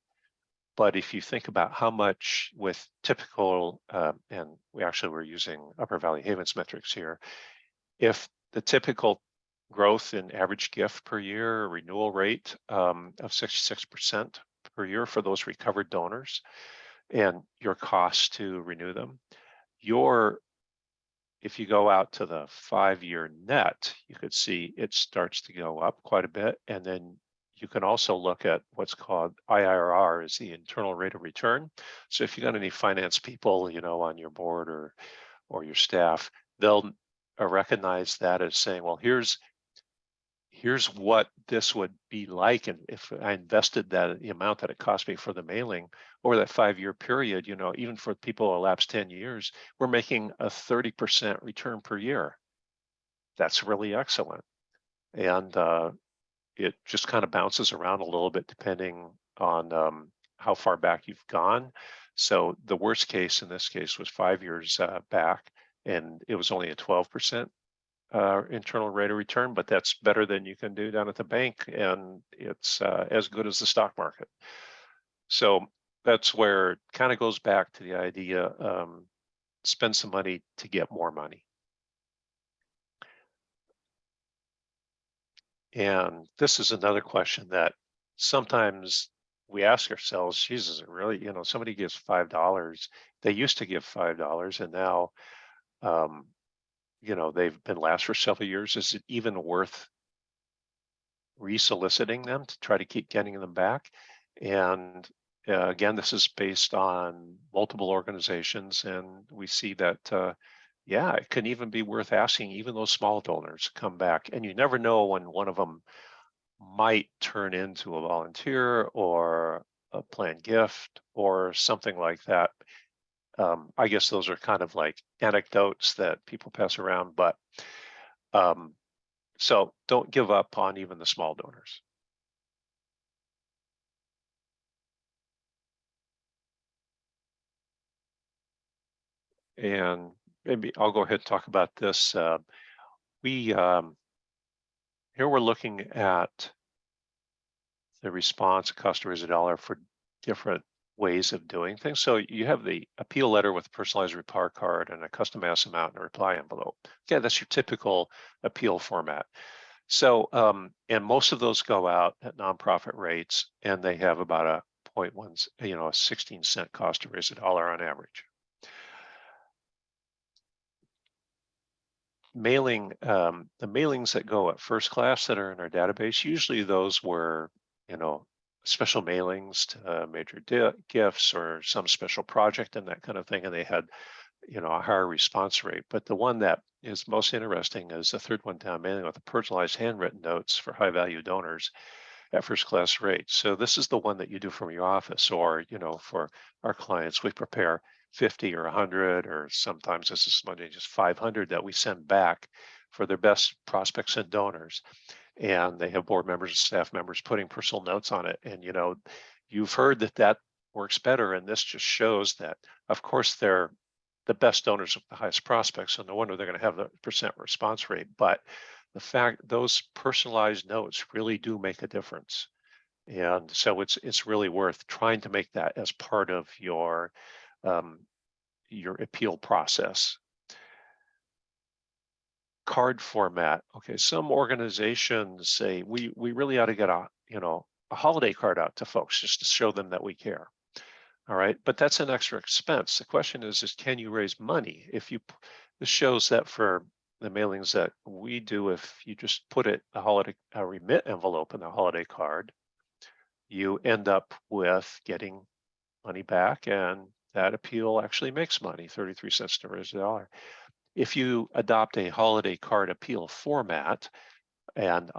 But if you think about how much with typical, and we're using Upper Valley Havens metrics here, if the typical growth in average gift per year, renewal rate of 66% per year for those recovered donors, and your cost to renew them, if you go out to the 5-year net, you could see it starts to go up quite a bit. And then you can also look at what's called IRR, is the internal rate of return. So if you got any finance people, you know, on your board or your staff, they'll recognize that as saying, well, here's what this would be like, and if I invested the amount that it cost me for the mailing over that 5-year period, you know, even for people who elapsed 10 years, we're making a 30% return per year. That's really excellent. And it just kind of bounces around a little bit depending on how far back you've gone. So the worst case in this case was 5 years back, and it was only a 12% internal rate of return, but that's better than you can do down at the bank, and it's as good as the stock market. So that's where it kind of goes back to the idea, spend some money to get more money. And this is another question that sometimes we ask ourselves, Jesus, really, you know, somebody gives $5, they used to give $5, and now you know, they've been lapsed for several years. Is it even worth resoliciting them to try to keep getting them back? And again, this is based on multiple organizations, and we see that, yeah, it can even be worth asking even those small donors to come back. And you never know when one of them might turn into a volunteer or a planned gift or something like that. I guess those are kind of like anecdotes that people pass around, but so don't give up on even the small donors. And maybe I'll go ahead and talk about this. We here we're looking at the response cost to raise a dollar for different ways of doing things. So you have the appeal letter with a personalized reply card and a custom ask amount and a reply envelope. Okay, that's your typical appeal format. So, and most of those go out at nonprofit rates, and they have about a 0.1, a 16-cent cost to raise a dollar on average. Mailing, the mailings that go at first class that are in our database, usually those were, special mailings to major gifts or some special project and that kind of thing, and they had, a higher response rate. But the one that is most interesting is the third one down, mailing with the personalized handwritten notes for high value donors at first class rate. So this is the one that you do from your office, or, for our clients, we prepare 50 or 100, or sometimes this is much just 500 that we send back for their best prospects and donors. And they have board members and staff members putting personal notes on it. And, you've heard that works better. And this just shows that, of course, they're the best donors of the highest prospects, so no wonder they're going to have the percent response rate. But the fact those personalized notes really do make a difference. And so it's really worth trying to make that as part of your appeal process. Card format. Okay, some organizations say we really ought to get a holiday card out to folks just to show them that we care. All right, but that's an extra expense. The question is can you raise money? This shows that for the mailings that we do, if you just put a remit envelope in the holiday card, you end up with getting money back, and that appeal actually makes money, 33 cents to raise a dollar. If you adopt a holiday card appeal format, and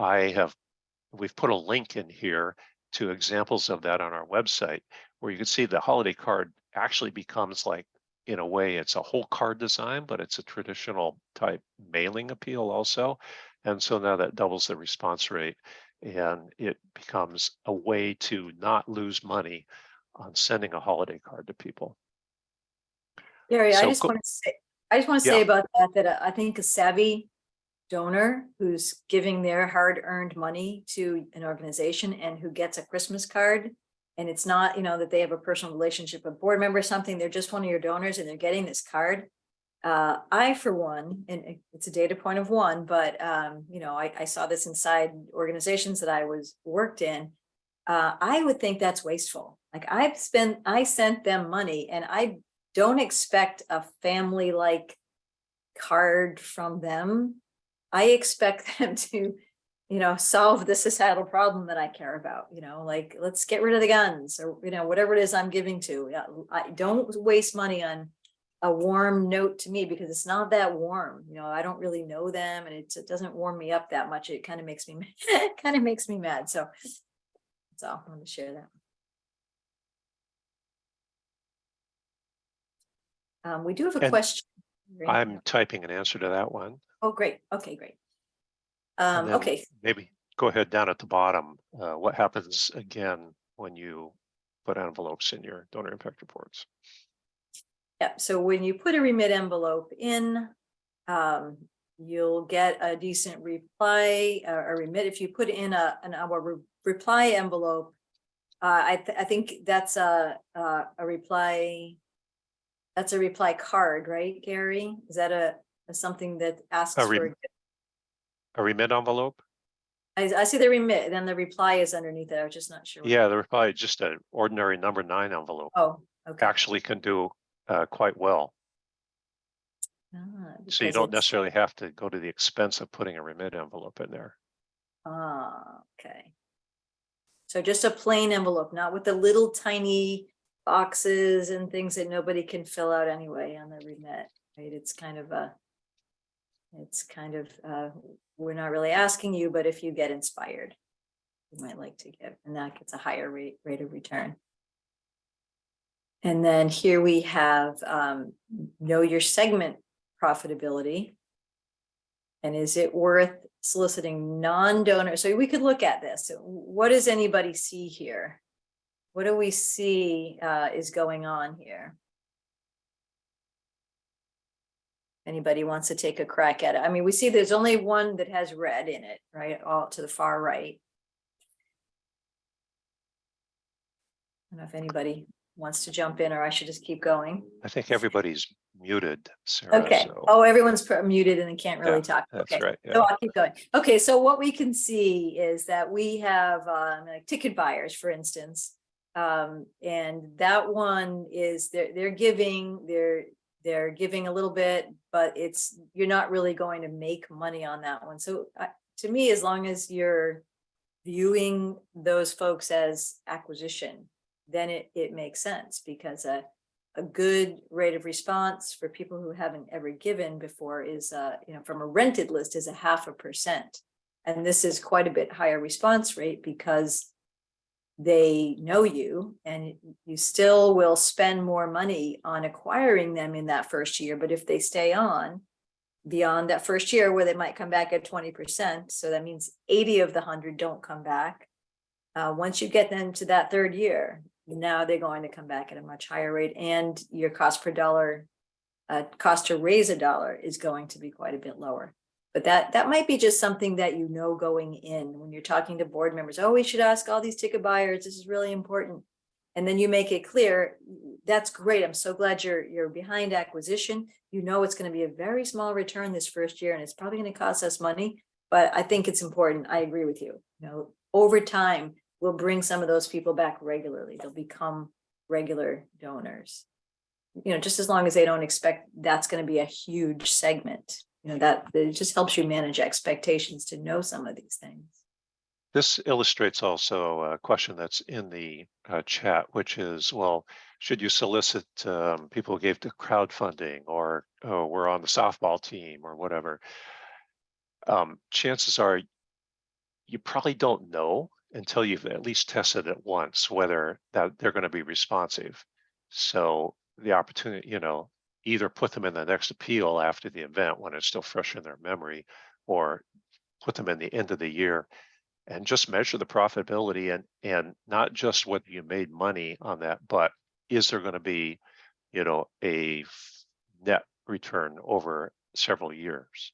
we've put a link in here to examples of that on our website, where you can see the holiday card actually becomes like, in a way, it's a whole card design, but it's a traditional type mailing appeal also. And so now that doubles the response rate, and it becomes a way to not lose money on sending a holiday card to people. Gary, So I just want to say yeah. about that I think a savvy donor who's giving their hard-earned money to an organization and who gets a Christmas card, and it's not, that they have a personal relationship, a board member or something, they're just one of your donors and they're getting this card. I, for one, and it's a data point of one, but I saw this inside organizations that I worked in. I would think that's wasteful. Like I sent them money, and I don't expect a family-like card from them. I expect them to, solve the societal problem that I care about, like let's get rid of the guns, or, whatever it is I'm giving to. I don't waste money on a warm note to me, because it's not that warm. I don't really know them, and it doesn't warm me up that much. It kind of makes me mad. So that's all. I want to share that. We do have a question. I'm typing an answer to that one. Oh, great. Okay, great. And then Okay. maybe go ahead down at the bottom. What happens again when you put envelopes in your donor impact reports? Yeah, so when you put a remit envelope in, you'll get a decent reply, a remit. If you put in a reply envelope, I think that's a reply. That's a reply card, right, Gary? Is that a something that asks for a remit envelope? I see the remit, then the reply is underneath it. I was just not sure. Yeah, the reply, just an ordinary number 9 envelope. Oh, okay. Actually can do quite well. So you don't necessarily have to go to the expense of putting a remit envelope in there. Okay. So just a plain envelope, not with the little tiny boxes and things that nobody can fill out anyway on the remit, right? It's kind of, we're not really asking you, but if you get inspired, you might like to give, and that gets a higher rate of return. And then here we have know your segment profitability. And is it worth soliciting non-donors? So we could look at this. What does anybody see here? What do we see is going on here? Anybody wants to take a crack at it? I mean, we see there's only one that has red in it, right? All to the far right. I don't know if anybody wants to jump in, or I should just keep going. I think everybody's muted, Sarah. Okay. So. Oh, everyone's muted and they can't really talk. That's okay. right. Yeah. So I'll keep going. Okay. So what we can see is that we have like ticket buyers, for instance, and that one is they're giving a little bit, but you're not really going to make money on that one. So to me, as long as you're viewing those folks as acquisition, then it makes sense, because a good rate of response for people who haven't ever given before is, from a rented list is 0.5%. And this is quite a bit higher response rate because they know you, and you still will spend more money on acquiring them in that first year. But if they stay on beyond that first year, where they might come back at 20%, so that means 80 of the 100 don't come back. Once you get them to that third year, now they're going to come back at a much higher rate, and your cost per dollar, cost to raise a dollar is going to be quite a bit lower. But that might be just something that going in when you're talking to board members. Oh, we should ask all these ticket buyers. This is really important. And then you make it clear. That's great. I'm so glad you're behind acquisition. It's going to be a very small return this first year, and it's probably going to cost us money. But I think it's important. I agree with you. Over time, we'll bring some of those people back regularly. They'll become regular donors. Just as long as they don't expect that's going to be a huge segment. That it just helps you manage expectations to know some of these things. This illustrates also a question that's in the chat, which is, well, should you solicit people who gave to crowdfunding, or were on the softball team or whatever? Chances are you probably don't know until you've at least tested it once whether that they're going to be responsive. So the opportunity, either put them in the next appeal after the event when it's still fresh in their memory, or put them in the end of the year and just measure the profitability, and not just whether you made money on that, but is there going to be, a net return over several years?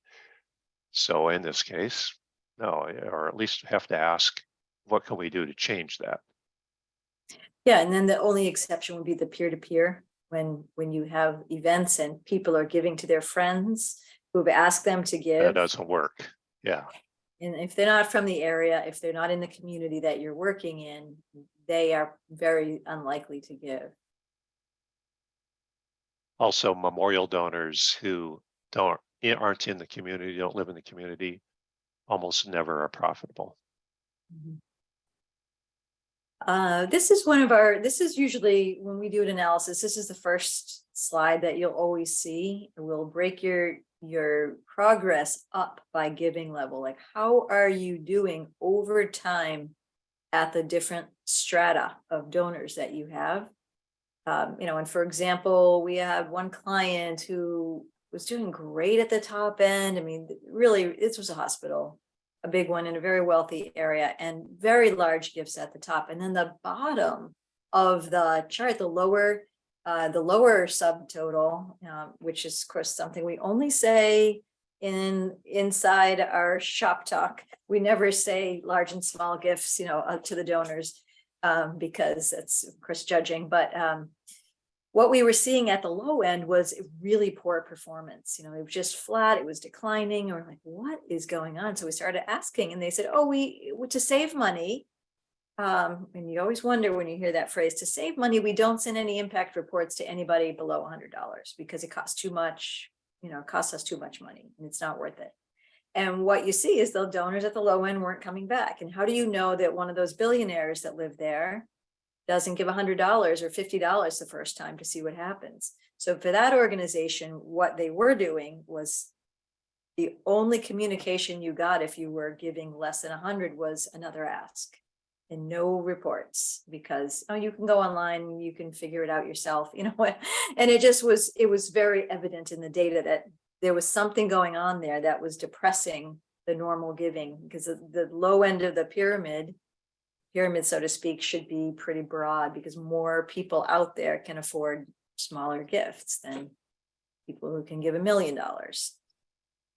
So in this case, no, or at least have to ask, what can we do to change that? Yeah, and then the only exception would be the peer-to-peer, when you have events and people are giving to their friends who've asked them to give. That doesn't work. Yeah. And if they're not from the area, if they're not in the community that you're working in, they are very unlikely to give. Also, memorial donors who aren't in the community, don't live in the community, almost never are profitable. Mm-hmm. This is usually when we do an analysis, this is the first slide that you'll always see. We'll break your progress up by giving level. Like, how are you doing over time at the different strata of donors that you have? And for example, we have one client who was doing great at the top end. I mean, really, this was a hospital, a big one in a very wealthy area, and very large gifts at the top. And then the bottom of the chart, the lower subtotal, which is of course something we only say inside our shop talk. We never say large and small gifts, to the donors, because it's of course judging. But what we were seeing at the low end was really poor performance. It was just flat, it was declining. Or like, what is going on? So we started asking, and they said, oh, we to save money. And you always wonder when you hear that phrase, to save money, we don't send any impact reports to anybody below $100 because it costs too much, it costs us too much money and it's not worth it. And what you see is the donors at the low end weren't coming back. And how do you know that one of those billionaires that live there doesn't give $100 or $50 the first time to see what happens? So for that organization, what they were doing was the only communication you got if you were giving less than 100 was another ask and no reports, because you can go online, you can figure it out yourself, you know what? And it was very evident in the data that there was something going on there that was depressing the normal giving, because the low end of the pyramid, so to speak, should be pretty broad, because more people out there can afford smaller gifts than people who can give $1 million.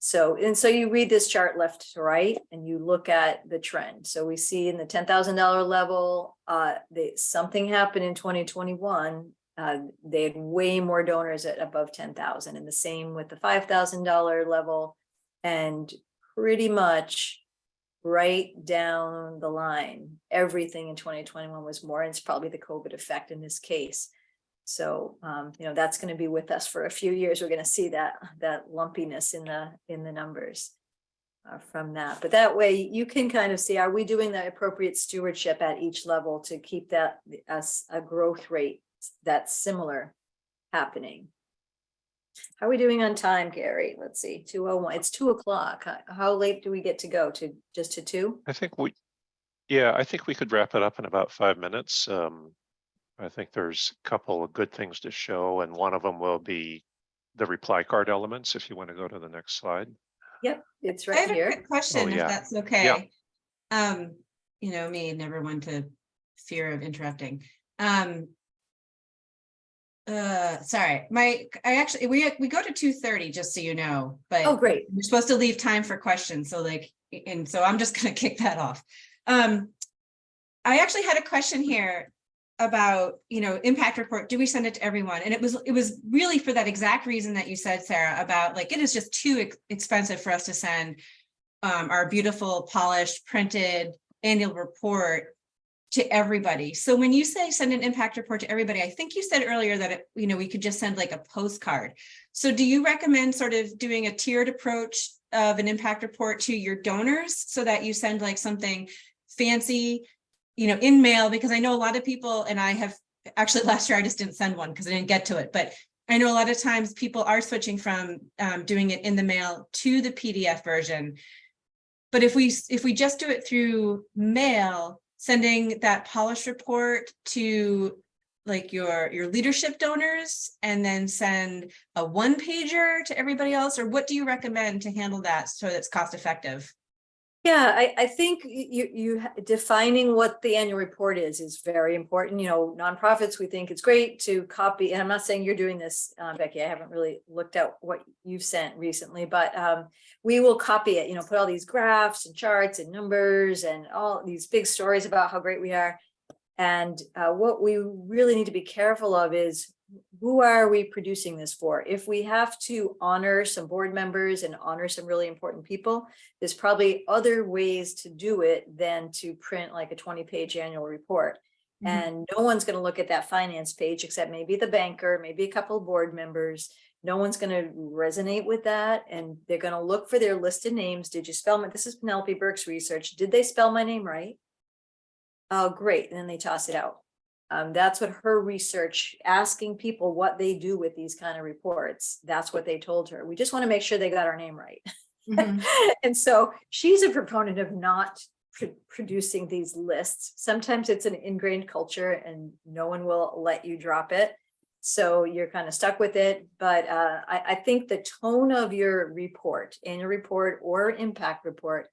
So you read this chart left to right and you look at the trend. So we see in the $10,000 level, something happened in 2021. They had way more donors at above 10,000, and the same with the $5,000 level, and pretty much right down the line, everything in 2021 was more, and it's probably the COVID effect in this case. So, that's going to be with us for a few years. We're going to see that lumpiness in the numbers from that. But that way you can kind of see, are we doing the appropriate stewardship at each level to keep that as a growth rate that's similar happening? How are we doing on time, Gary? Let's see, 2:01. It's 2:00. How late do we get to go to? Just to 2? I think we could wrap it up in about 5 minutes. I think there's a couple of good things to show, and one of them will be the reply card elements, if you want to go to the next slide. Yep, it's I right have here. a quick question, if yeah. that's okay. Me, never one to fear of interrupting. Sorry, we go to 2:30, just so you know, but Oh, great. we're supposed to leave time for questions. So I'm just gonna kick that off. I actually had a question here about, impact report. Do we send it to everyone? And it was really for that exact reason that you said, Sarah, about it is just too expensive for us to send our beautiful, polished, printed annual report to everybody. So when you say send an impact report to everybody, I think you said earlier that we could just send a postcard. So do you recommend sort of doing a tiered approach of an impact report to your donors, so that you send something fancy, in mail? Because I know a lot of people, and I have actually last year I just didn't send one because I didn't get to it, but I know a lot of times people are switching from doing it in the mail to the PDF version. But if we just do it through mail, sending that polished report to your leadership donors, and then send a 1-pager to everybody else, or what do you recommend to handle that so that's cost effective? Yeah, I think you defining what the annual report is very important. Nonprofits, we think it's great to copy, and I'm not saying you're doing this, Becky. I haven't really looked at what you've sent recently, but we will copy it, put all these graphs and charts and numbers and all these big stories about how great we are. And what we really need to be careful of is, who are we producing this for? If we have to honor some board members and honor some really important people, there's probably other ways to do it than to print a 20-page annual report. Mm-hmm. And no one's going to look at that finance page except maybe the banker, maybe a couple of board members. No one's going to resonate with that. And they're going to look for their listed names. Did you spell my, this is Penelope Burke's research. Did they spell my name right? Oh, great. And then they toss it out. That's what her research, asking people what they do with these kind of reports. That's what they told her. We just want to make sure they got our name right. Mm-hmm. And so she's a proponent of not producing these lists. Sometimes it's an ingrained culture and no one will let you drop it. So you're kind of stuck with it. But I think the tone of your report, annual report or impact report,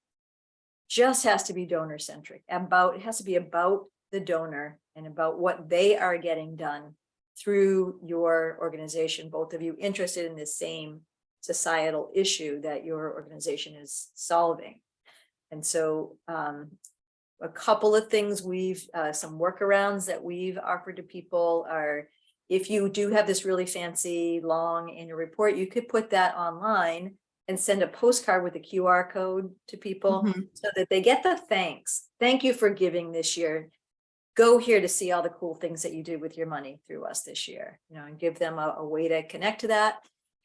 just has to be donor centric. It has to be about the donor and about what they are getting done through your organization, both of you interested in the same societal issue that your organization is solving. And so a couple of things some workarounds that we've offered to people are, if you do have this really fancy long annual report, you could put that online and send a postcard with a QR code to people, mm-hmm. so that they get the thanks. Thank you for giving this year. Go here to see all the cool things that you did with your money through us this year, and give them a way to connect to that.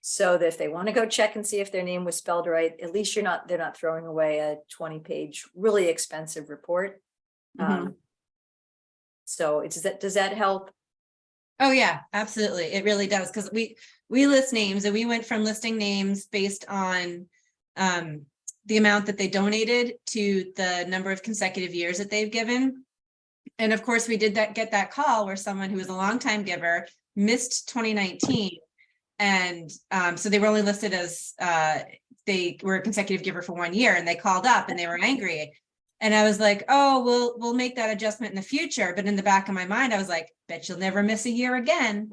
So that if they want to go check and see if their name was spelled right, at least they're not throwing away a 20-page, really expensive report. Mhm. So does that help? Oh, yeah, absolutely. It really does. Because we list names, and we went from listing names based on the amount that they donated to the number of consecutive years that they've given. And of course, we did get that call where someone who was a longtime giver missed 2019. And so they were only listed as they were a consecutive giver for 1 year, and they called up and they were angry. And I was like, oh, we'll make that adjustment in the future. But in the back of my mind, I was like, bet you'll never miss a year again.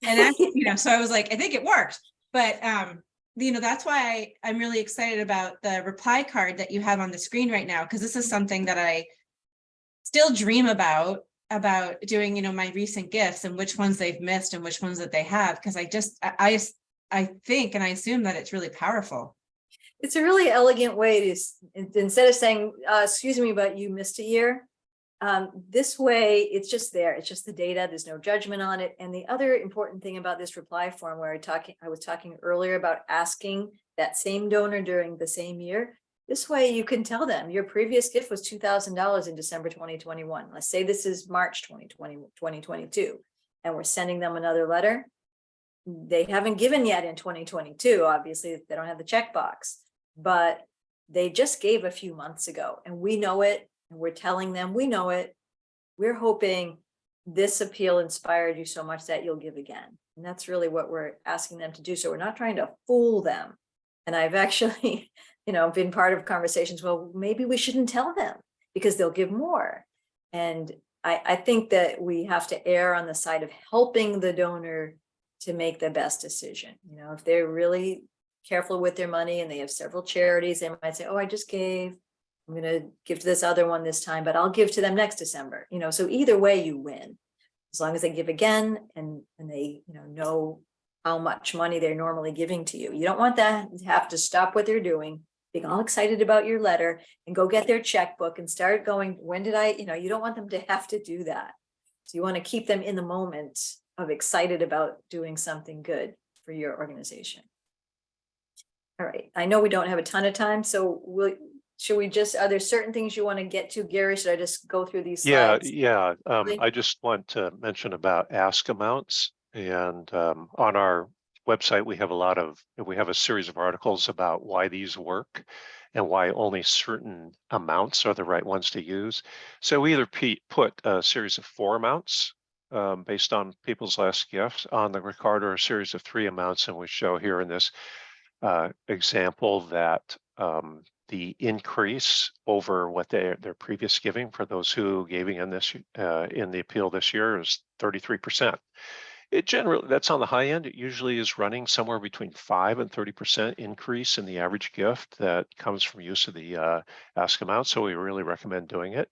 And so I was like, I think it worked. But that's why I'm really excited about the reply card that you have on the screen right now, because this is something that I still dream about doing, my recent gifts and which ones they've missed and which ones that they have. Because I think, and I assume that it's really powerful. It's a really elegant way to, instead of saying, excuse me, but you missed a year. This way, it's just there. It's just the data. There's no judgment on it. And the other important thing about this reply form, where I was talking earlier about asking that same donor during the same year. This way you can tell them your previous gift was $2,000 in December 2021. Let's say this is March 2022, and we're sending them another letter. They haven't given yet in 2022. Obviously, they don't have the checkbox, but they just gave a few months ago, and we know it, and we're telling them we know it. We're hoping this appeal inspired you so much that you'll give again. And that's really what we're asking them to do. So we're not trying to fool them. And I've actually, been part of conversations. Well, maybe we shouldn't tell them because they'll give more. And I think that we have to err on the side of helping the donor to make the best decision. If they're really careful with their money and they have several charities, they might say, oh, I just gave, I'm going to give to this other one this time, but I'll give to them next December. So either way you win, as long as they give again and they, know how much money they're normally giving to you. You don't want that to have to stop what they're doing, being all excited about your letter and go get their checkbook and start going, when did I, you don't want them to have to do that. So you want to keep them in the moment of excited about doing something good for your organization. All right. I know we don't have a ton of time, so are there certain things you want to get to, Gary? Should I just go through these slides? Yeah. I just want to mention about ask amounts, and on our website, we have a series of articles about why these work and why only certain amounts are the right ones to use. So we either put a series of 4 amounts based on people's last gifts on the card, or a series of 3 amounts, and we show here in this example that the increase over what their previous giving for those who gave in the appeal this year is 33%. That's on the high end. It usually is running somewhere between 5 and 30% increase in the average gift that comes from use of the ask amount. So we really recommend doing it.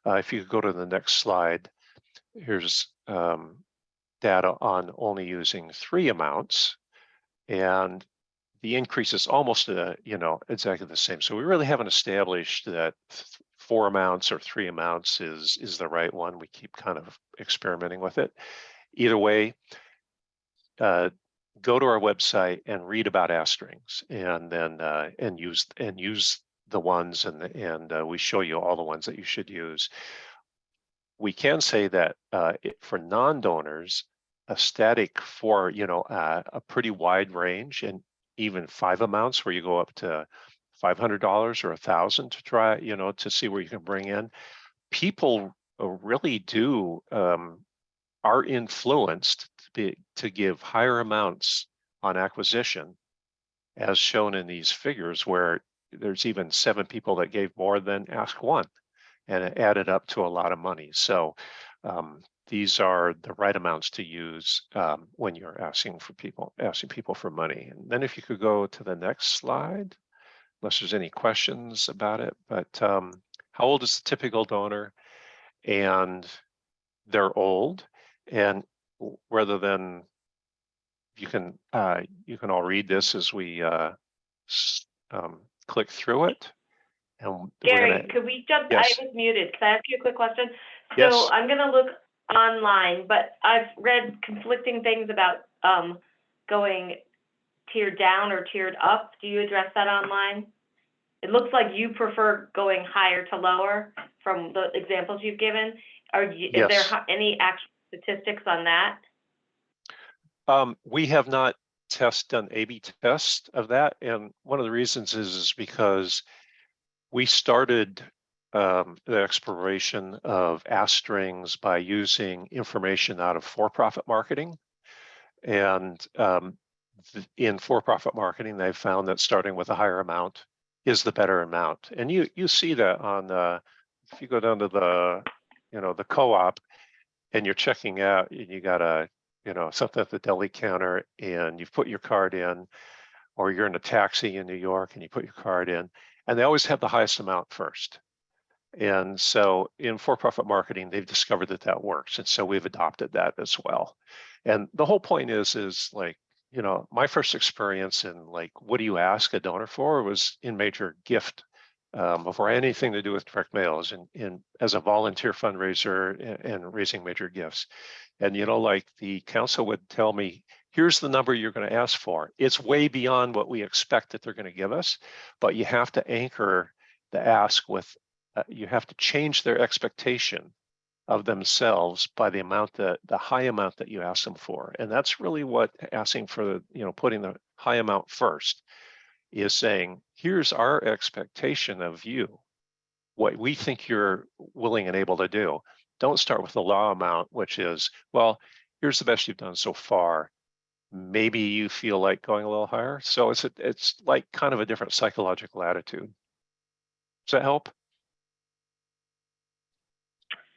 If you could go to the next slide, here's data on only using 3 amounts, and the increase is almost exactly the same. So we really haven't established that 4 amounts or 3 amounts is the right one. We keep kind of experimenting with it. Either way, go to our website and read about ask strings, and then and use the ones, and we show you all the ones that you should use. We can say that for non-donors, a static for a pretty wide range, and even 5 amounts where you go up to $500 or $1,000 to try to see where you can bring in. People really do are influenced to give higher amounts on acquisition, as shown in these figures, where there's even 7 people that gave more than ask 1, and it added up to a lot of money. So these are the right amounts to use when you're asking people for money. And then if you could go to the next slide, unless there's any questions about it. But how old is the typical donor? And they're old. And rather than, you can all read this as we click through it. And Gary, could we jump? Yes. I was muted. Can I ask you a quick question? Yes. So I'm going to look online, but I've read conflicting things about going tiered down or tiered up? Do you address that online? It looks like you prefer going higher to lower from the examples you've given. Is there Yes. any actual statistics on that? We have not done A/B test of that, and one of the reasons is because we started the exploration of ask strings by using information out of for-profit marketing, and in for-profit marketing, they've found that starting with a higher amount is the better amount, and you see that on if you go down to the the co-op and you're checking out, and you got a something at the deli counter, and you've put your card in, or you're in a taxi in New York and you put your card in, and they always have the highest amount first. And so in for-profit marketing, they've discovered that that works, and so we've adopted that as well. And the whole point is like, my first experience in like, what do you ask a donor for, was in major gift, before anything to do with direct mails, and as a volunteer fundraiser and raising major gifts. And like the council would tell me, here's the number you're going to ask for. It's way beyond what we expect that they're going to give us, but you have to anchor the ask with, you have to change their expectation of themselves by the high amount that you ask them for. And that's really what asking for, putting the high amount first is saying, here's our expectation of you, what we think you're willing and able to do. Don't start with the low amount, which is, well, here's the best you've done so far. Maybe you feel like going a little higher. So it's like kind of a different psychological attitude. Does that help?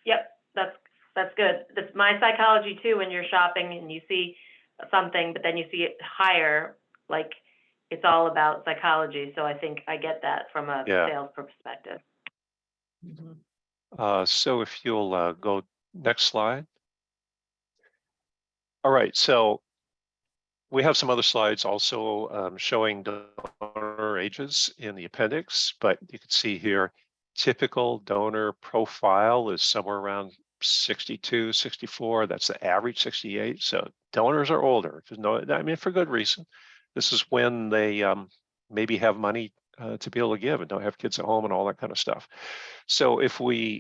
Yep, that's good. That's my psychology too. When you're shopping and you see something, but then you see it higher, like it's all about psychology. So I think I get that from a sales perspective. So if you'll go next slide. All right, so we have some other slides also showing donor ages in the appendix, but you can see here, typical donor profile is somewhere around 62, 64. That's the average, 68. So donors are older. I mean, for good reason. This is when they maybe have money to be able to give and don't have kids at home and all that kind of stuff. So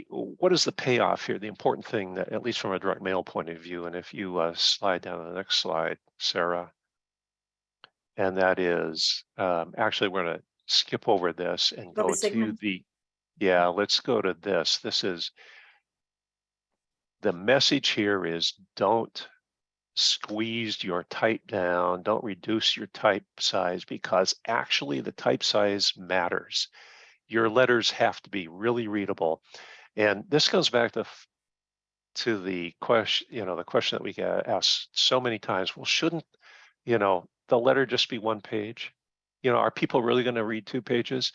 what is the payoff here? The important thing, that at least from a direct mail point of view, and if you slide down to the next slide, Sarah, and that is, actually we're going to skip over this and go to let's go to this. This is, the message here is, don't squeeze your type down, don't reduce your type size, because actually the type size matters. Your letters have to be really readable. And this goes back to the question, the question that we get asked so many times, well, shouldn't, the letter just be one page? Are people really going to read 2 pages?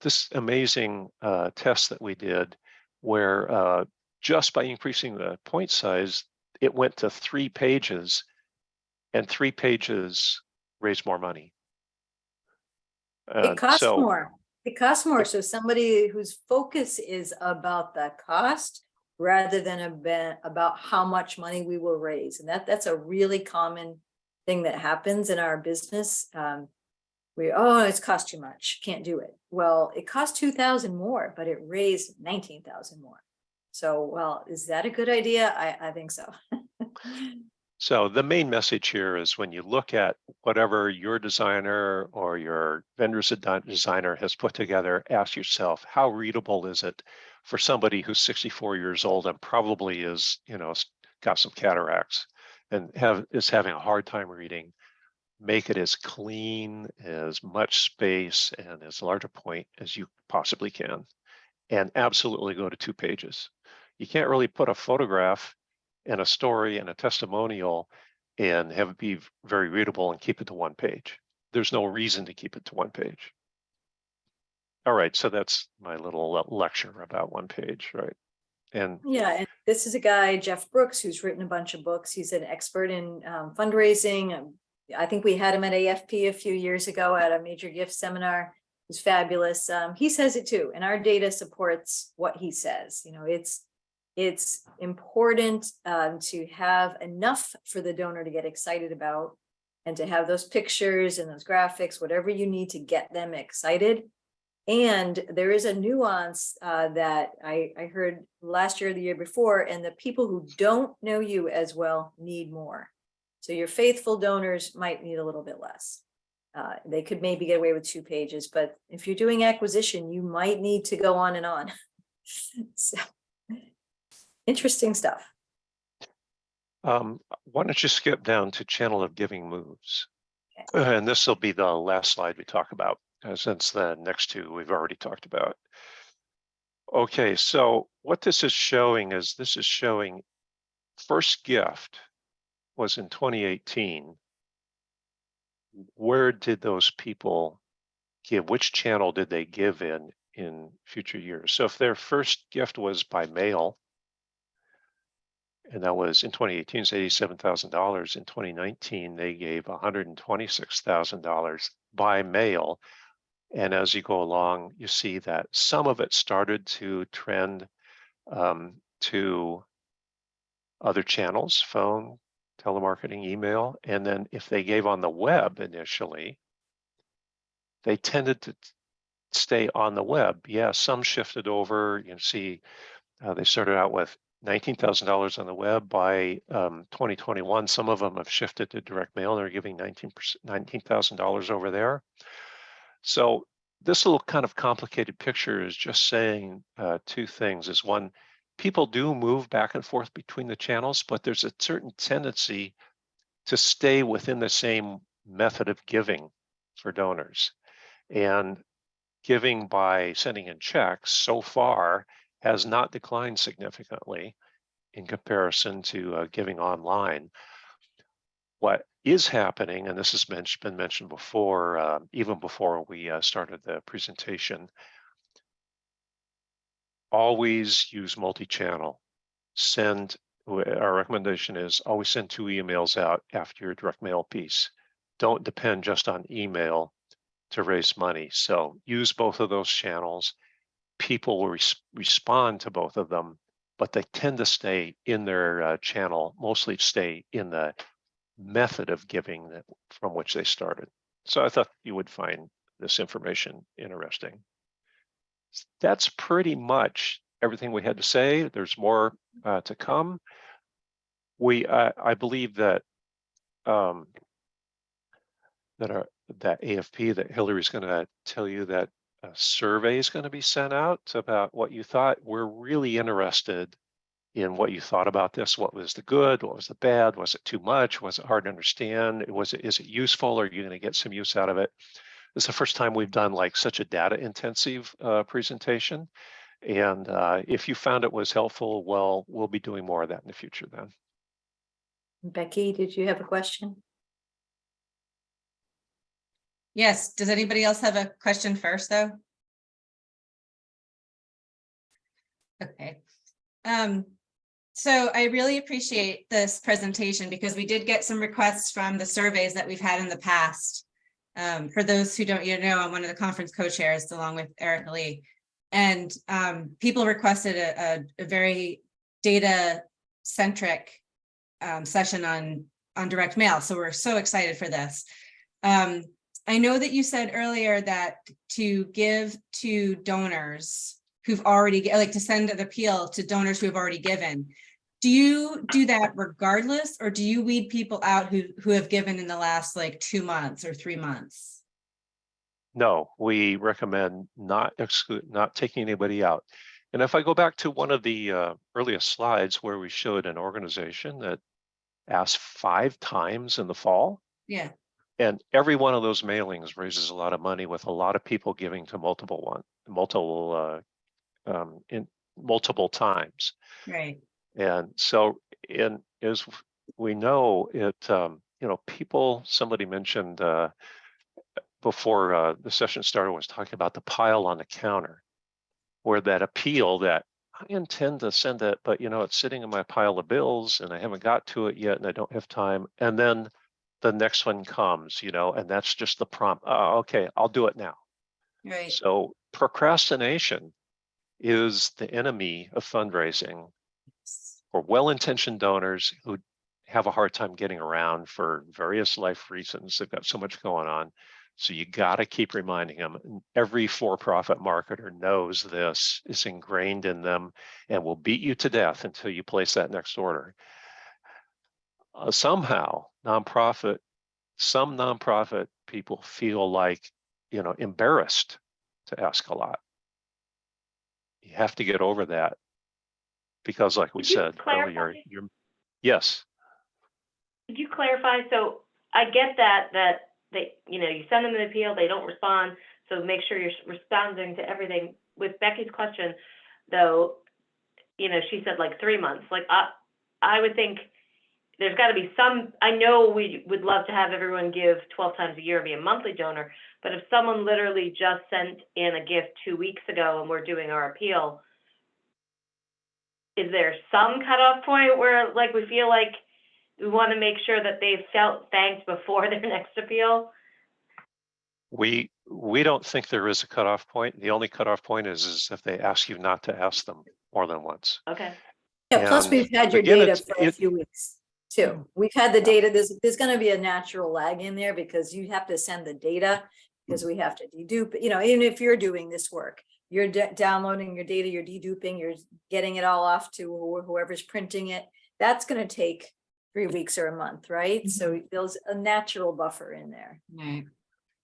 This amazing test that we did, where just by increasing the point size, it went to 3 pages, and 3 pages raised more money. It costs more. It costs more. So somebody whose focus is about the cost rather than about how much money we will raise. And that's a really common thing that happens in our business. It's cost too much, can't do it. Well, it cost 2,000 more, but it raised 19,000 more. So, well, is that a good idea? I think so. So the main message here is, when you look at whatever your designer or your vendor's designer has put together, ask yourself, how readable is it for somebody who's 64 years old and probably is, got some cataracts and is having a hard time reading? Make it as clean, as much space, and as large a point as you possibly can. And absolutely go to 2 pages. You can't really put a photograph and a story and a testimonial and have it be very readable and keep it to 1 page. There's no reason to keep it to 1 page. All right, so that's my little lecture about 1 page, right? And this is a guy, Jeff Brooks, who's written a bunch of books. He's an expert in fundraising. I think we had him at AFP a few years ago at a major gift seminar. It was fabulous. He says it too, and our data supports what he says. It's important to have enough for the donor to get excited about, and to have those pictures and those graphics, whatever you need to get them excited. And there is a nuance that I heard last year or the year before, and the people who don't know you as well need more. So your faithful donors might need a little bit less. They could maybe get away with 2 pages, but if you're doing acquisition, you might need to go on and on. So, interesting stuff. Why don't you skip down to channel of giving moves? And this will be the last slide we talk about, since the next 2 we've already talked about. Okay, so what this is showing is first gift was in 2018. Where did those people give? Which channel did they give in future years? So if their first gift was by mail, and that was in 2018, it's $87,000. In 2019, they gave $126,000 by mail. And as you go along, you see that some of it started to trend to other channels, phone, telemarketing, email. And then if they gave on the web initially, they tended to stay on the web. Yeah, some shifted over. You see, they started out with $19,000 on the web. By 2021, some of them have shifted to direct mail. They're giving $19,000 over there. So this little kind of complicated picture is just saying 2 things. Is one, people do move back and forth between the channels, but there's a certain tendency to stay within the same method of giving for donors. And giving by sending in checks so far has not declined significantly in comparison to giving online. What is happening, and this has been mentioned before, even before we started the presentation, always use multi-channel. Our recommendation is always send 2 emails out after your direct mail piece. Don't depend just on email to raise money. So use both of those channels. People will respond to both of them, but they tend to stay in their channel, mostly stay in the method of giving from which they started. So I thought you would find this information interesting. That's pretty much everything we had to say. There's more to come. I believe that that AFP, that Hillary's going to tell you that a survey is going to be sent out about what you thought. We're really interested in what you thought about this. What was the good? What was the bad? Was it too much? Was it hard to understand? Is it useful? Are you going to get some use out of it? This is the first time we've done like such a data intensive presentation. And if you found it was helpful, well, we'll be doing more of that in the future then. Becky, did you have a question? Yes. Does anybody else have a question first, though? Okay. So I really appreciate this presentation because we did get some requests from the surveys that we've had in the past. For those who don't yet know, I'm one of the conference co-chairs along with Erica Lee. And people requested a very data-centric session on direct mail. So we're so excited for this. I know that you said earlier that to give to donors who've already, like to send an appeal to donors who have already given. Do you do that regardless, or do you weed people out who have given in the last like 2 months or 3 months? No, we recommend not taking anybody out. And if I go back to one of the earliest slides where we showed an organization that asked 5 times in the fall. Yeah. And every one of those mailings raises a lot of money with a lot of people giving to multiple times. Right. And so as we know, people, somebody mentioned before the session started was talking about the pile on the counter, where that appeal that I intend to send it, but it's sitting in my pile of bills and I haven't got to it yet and I don't have time. And then the next one comes, and that's just the prompt. Oh, okay, I'll do it now. Right. So procrastination is the enemy of fundraising for well-intentioned donors who have a hard time getting around for various life reasons. They've got so much going on. So you got to keep reminding them. Every for-profit marketer knows this, is ingrained in them, and will beat you to death until you place that next order. Somehow, some nonprofit people feel like, embarrassed to ask a lot. You have to get over that, because like we Could you said clarify? earlier, yes. Could you clarify? So I get that they, you send them an appeal, they don't respond. So make sure you're responding to everything. With Becky's question, though, she said like 3 months. Like I would think there's got to be some. I know we would love to have everyone give 12 times a year and be a monthly donor, but if someone literally just sent in a gift 2 weeks ago and we're doing our appeal, is there some cutoff point where like we feel like we want to make sure that they've felt thanked before their next appeal? We don't think there is a cutoff point. The only cutoff point is if they ask you not to ask them more than once. Okay. Yeah, plus And we've had your again, data for a few weeks too. We've had the data, there's gonna be a natural lag in there because you have to send the data because we have to dedupe, even if you're doing this work, you're downloading your data, you're deduping, you're getting it all off to whoever's printing it. That's gonna take 3 weeks or a month, right? So there's a natural buffer in there. Right.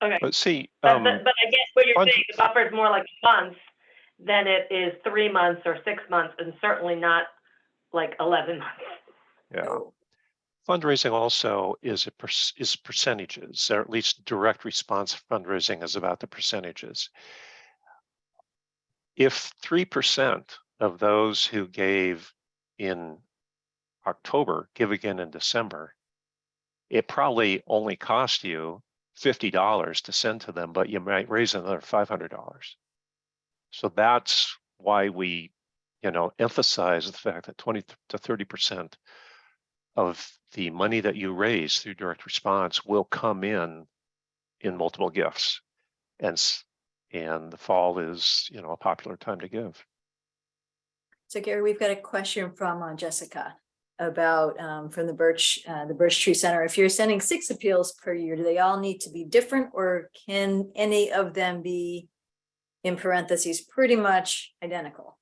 Okay. But see, But I guess what you're fund- saying, the buffer is more like a month than it is 3 months or 6 months, and certainly not like 11 months. yeah. So, Fundraising also is percentages, or at least direct response fundraising is about the percentages. If 3% of those who gave in October give again in December, it probably only cost you $50 to send to them, but you might raise another $500. So that's why we, emphasize the fact that 20 to 30% of the money that you raise through direct response will come in multiple gifts, and the fall is, a popular time to give. so Gary, we've got a question from Jessica about from the Birch Tree Center. If you're sending 6 appeals per year, do they all need to be different, or can any of them be, in parentheses, pretty much identical?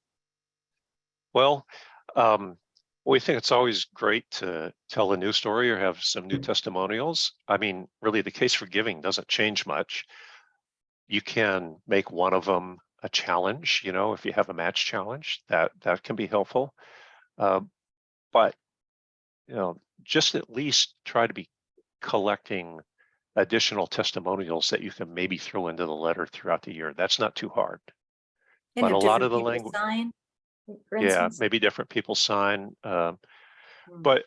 Well, we think it's always great to tell a new story or have some new testimonials. I mean, really, the case for giving doesn't change much. You can make one of them a challenge, if you have a match challenge, that can be helpful. But, just at least try to be collecting additional testimonials that you can maybe throw into the letter throughout the year. That's not too hard. And But if a lot different of the people language, sign, for yeah, instance? maybe different people sign. But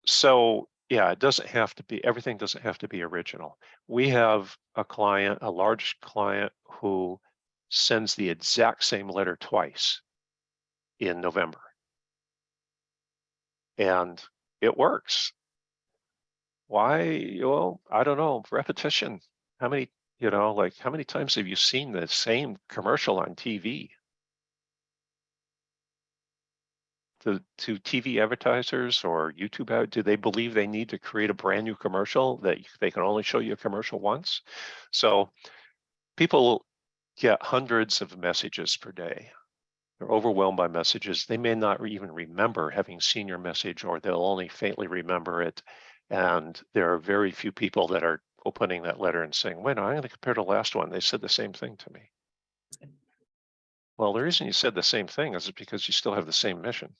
so yeah, it doesn't have to be, everything doesn't have to be original. We have a large client who sends the exact same letter twice in November. And it works. Why? Well, I don't know, repetition. How many, how many times have you seen the same commercial on TV? To TV advertisers or YouTube ad, do they believe they need to create a brand new commercial that they can only show you a commercial once? So people get hundreds of messages per day. They're overwhelmed by messages. They may not even remember having seen your message, or they'll only faintly remember it. And there are very few people that are opening that letter and saying, wait, I'm going to compare to the last one. They said the same thing to me. Well, the reason you said the same thing is because you still have the same mission.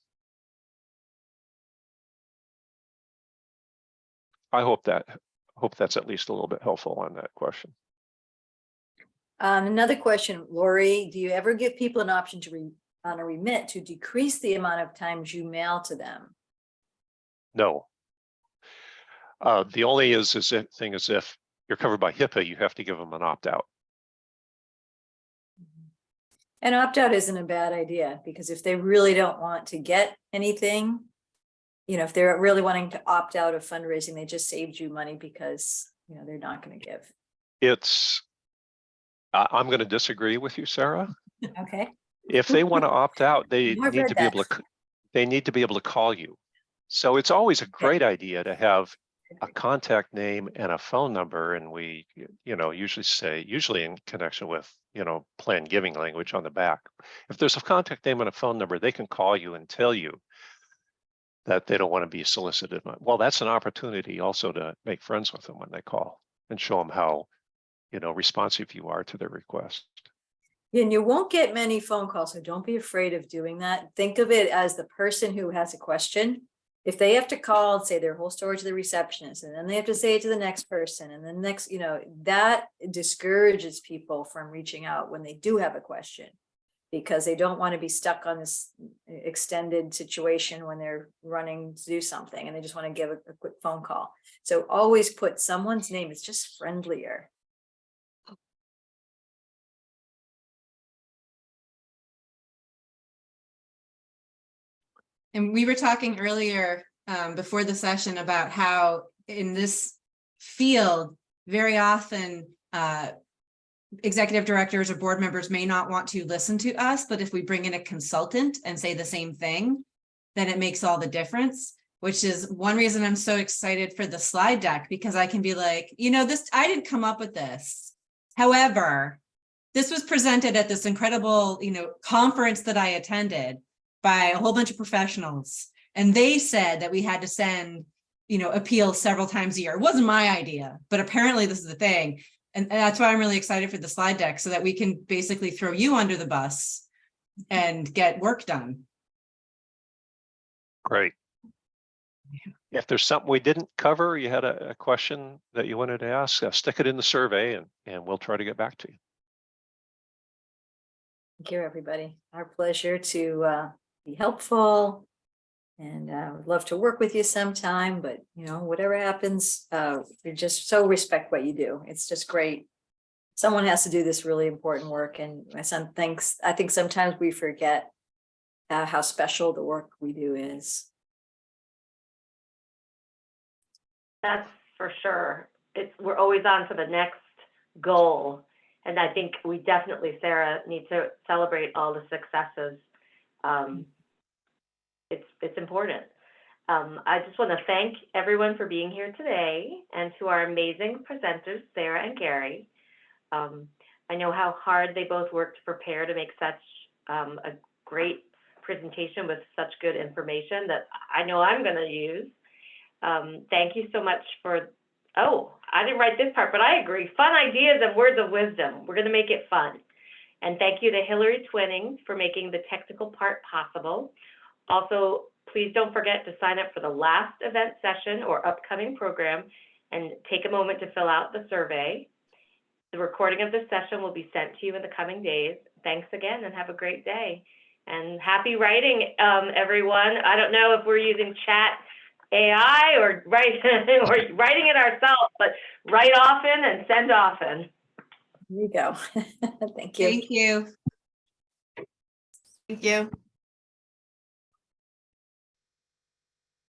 I hope that's at least a little bit helpful on that question. Another question, Lori, do you ever give people an option to on a remit to decrease the amount of times you mail to them? No. The only thing is if you're covered by HIPAA, you have to give them an opt-out. An opt-out isn't a bad idea, because if they really don't want to get anything, if they're really wanting to opt out of fundraising, they just saved you money because, they're not going to give. I'm going to disagree with you, Sarah. Okay. If they want to opt out, they I've need read to be that. able to call you So it's always a great idea to have a contact name and a phone number, and we, usually in connection with, plan giving language on the back. If there's a contact name and a phone number, they can call you and tell you that they don't want to be solicited. Well, that's an opportunity also to make friends with them when they call and show them how, responsive you are to their request. And you won't get many phone calls, so don't be afraid of doing that. Think of it as the person who has a question. If they have to call and say their whole story to the receptionist, and then they have to say it to the next person, and then next, that discourages people from reaching out when they do have a question, because they don't want to be stuck on this extended situation when they're running to do something and they just want to give a quick phone call. So always put someone's name. It's just friendlier. And we were talking earlier before the session about how in this field, very often executive directors or board members may not want to listen to us, but if we bring in a consultant and say the same thing, then it makes all the difference, which is one reason I'm so excited for the slide deck, because I can be like, I didn't come up with this. However, this was presented at this incredible, conference that I attended by a whole bunch of professionals. And they said that we had to send, appeals several times a year. It wasn't my idea, but apparently this is the thing. And that's why I'm really excited for the slide deck, so that we can basically throw you under the bus and get work done. Great. If there's something we didn't cover, you had a question that you wanted to ask, stick it in the survey and we'll try to get back to you. Thank you, everybody. Our pleasure to be helpful, and would love to work with you sometime, but whatever happens, we just so respect what you do. It's just great. Someone has to do this really important work, and my son thinks, I think sometimes we forget how special the work we do is. That's for sure. We're always on to the next goal. And I think we definitely, Sarah, need to celebrate all the successes. It's important. I just want to thank everyone for being here today, and to our amazing presenters, Sarah and Gary. I know how hard they both worked to prepare to make such a great presentation with such good information that I know I'm going to use. Thank you so much for, I didn't write this part, but I agree. Fun ideas and words of wisdom. We're going to make it fun. And thank you to Hillary Twinning for making the technical part possible. Also, please don't forget to sign up for the last event session or upcoming program, and take a moment to fill out the survey. The recording of this session will be sent to you in the coming days. Thanks again, and have a great day. And happy writing, everyone. I don't know if we're using chat AI or writing it ourselves, but write often and send often. Here you go. Thank you. Thank you. Thank you.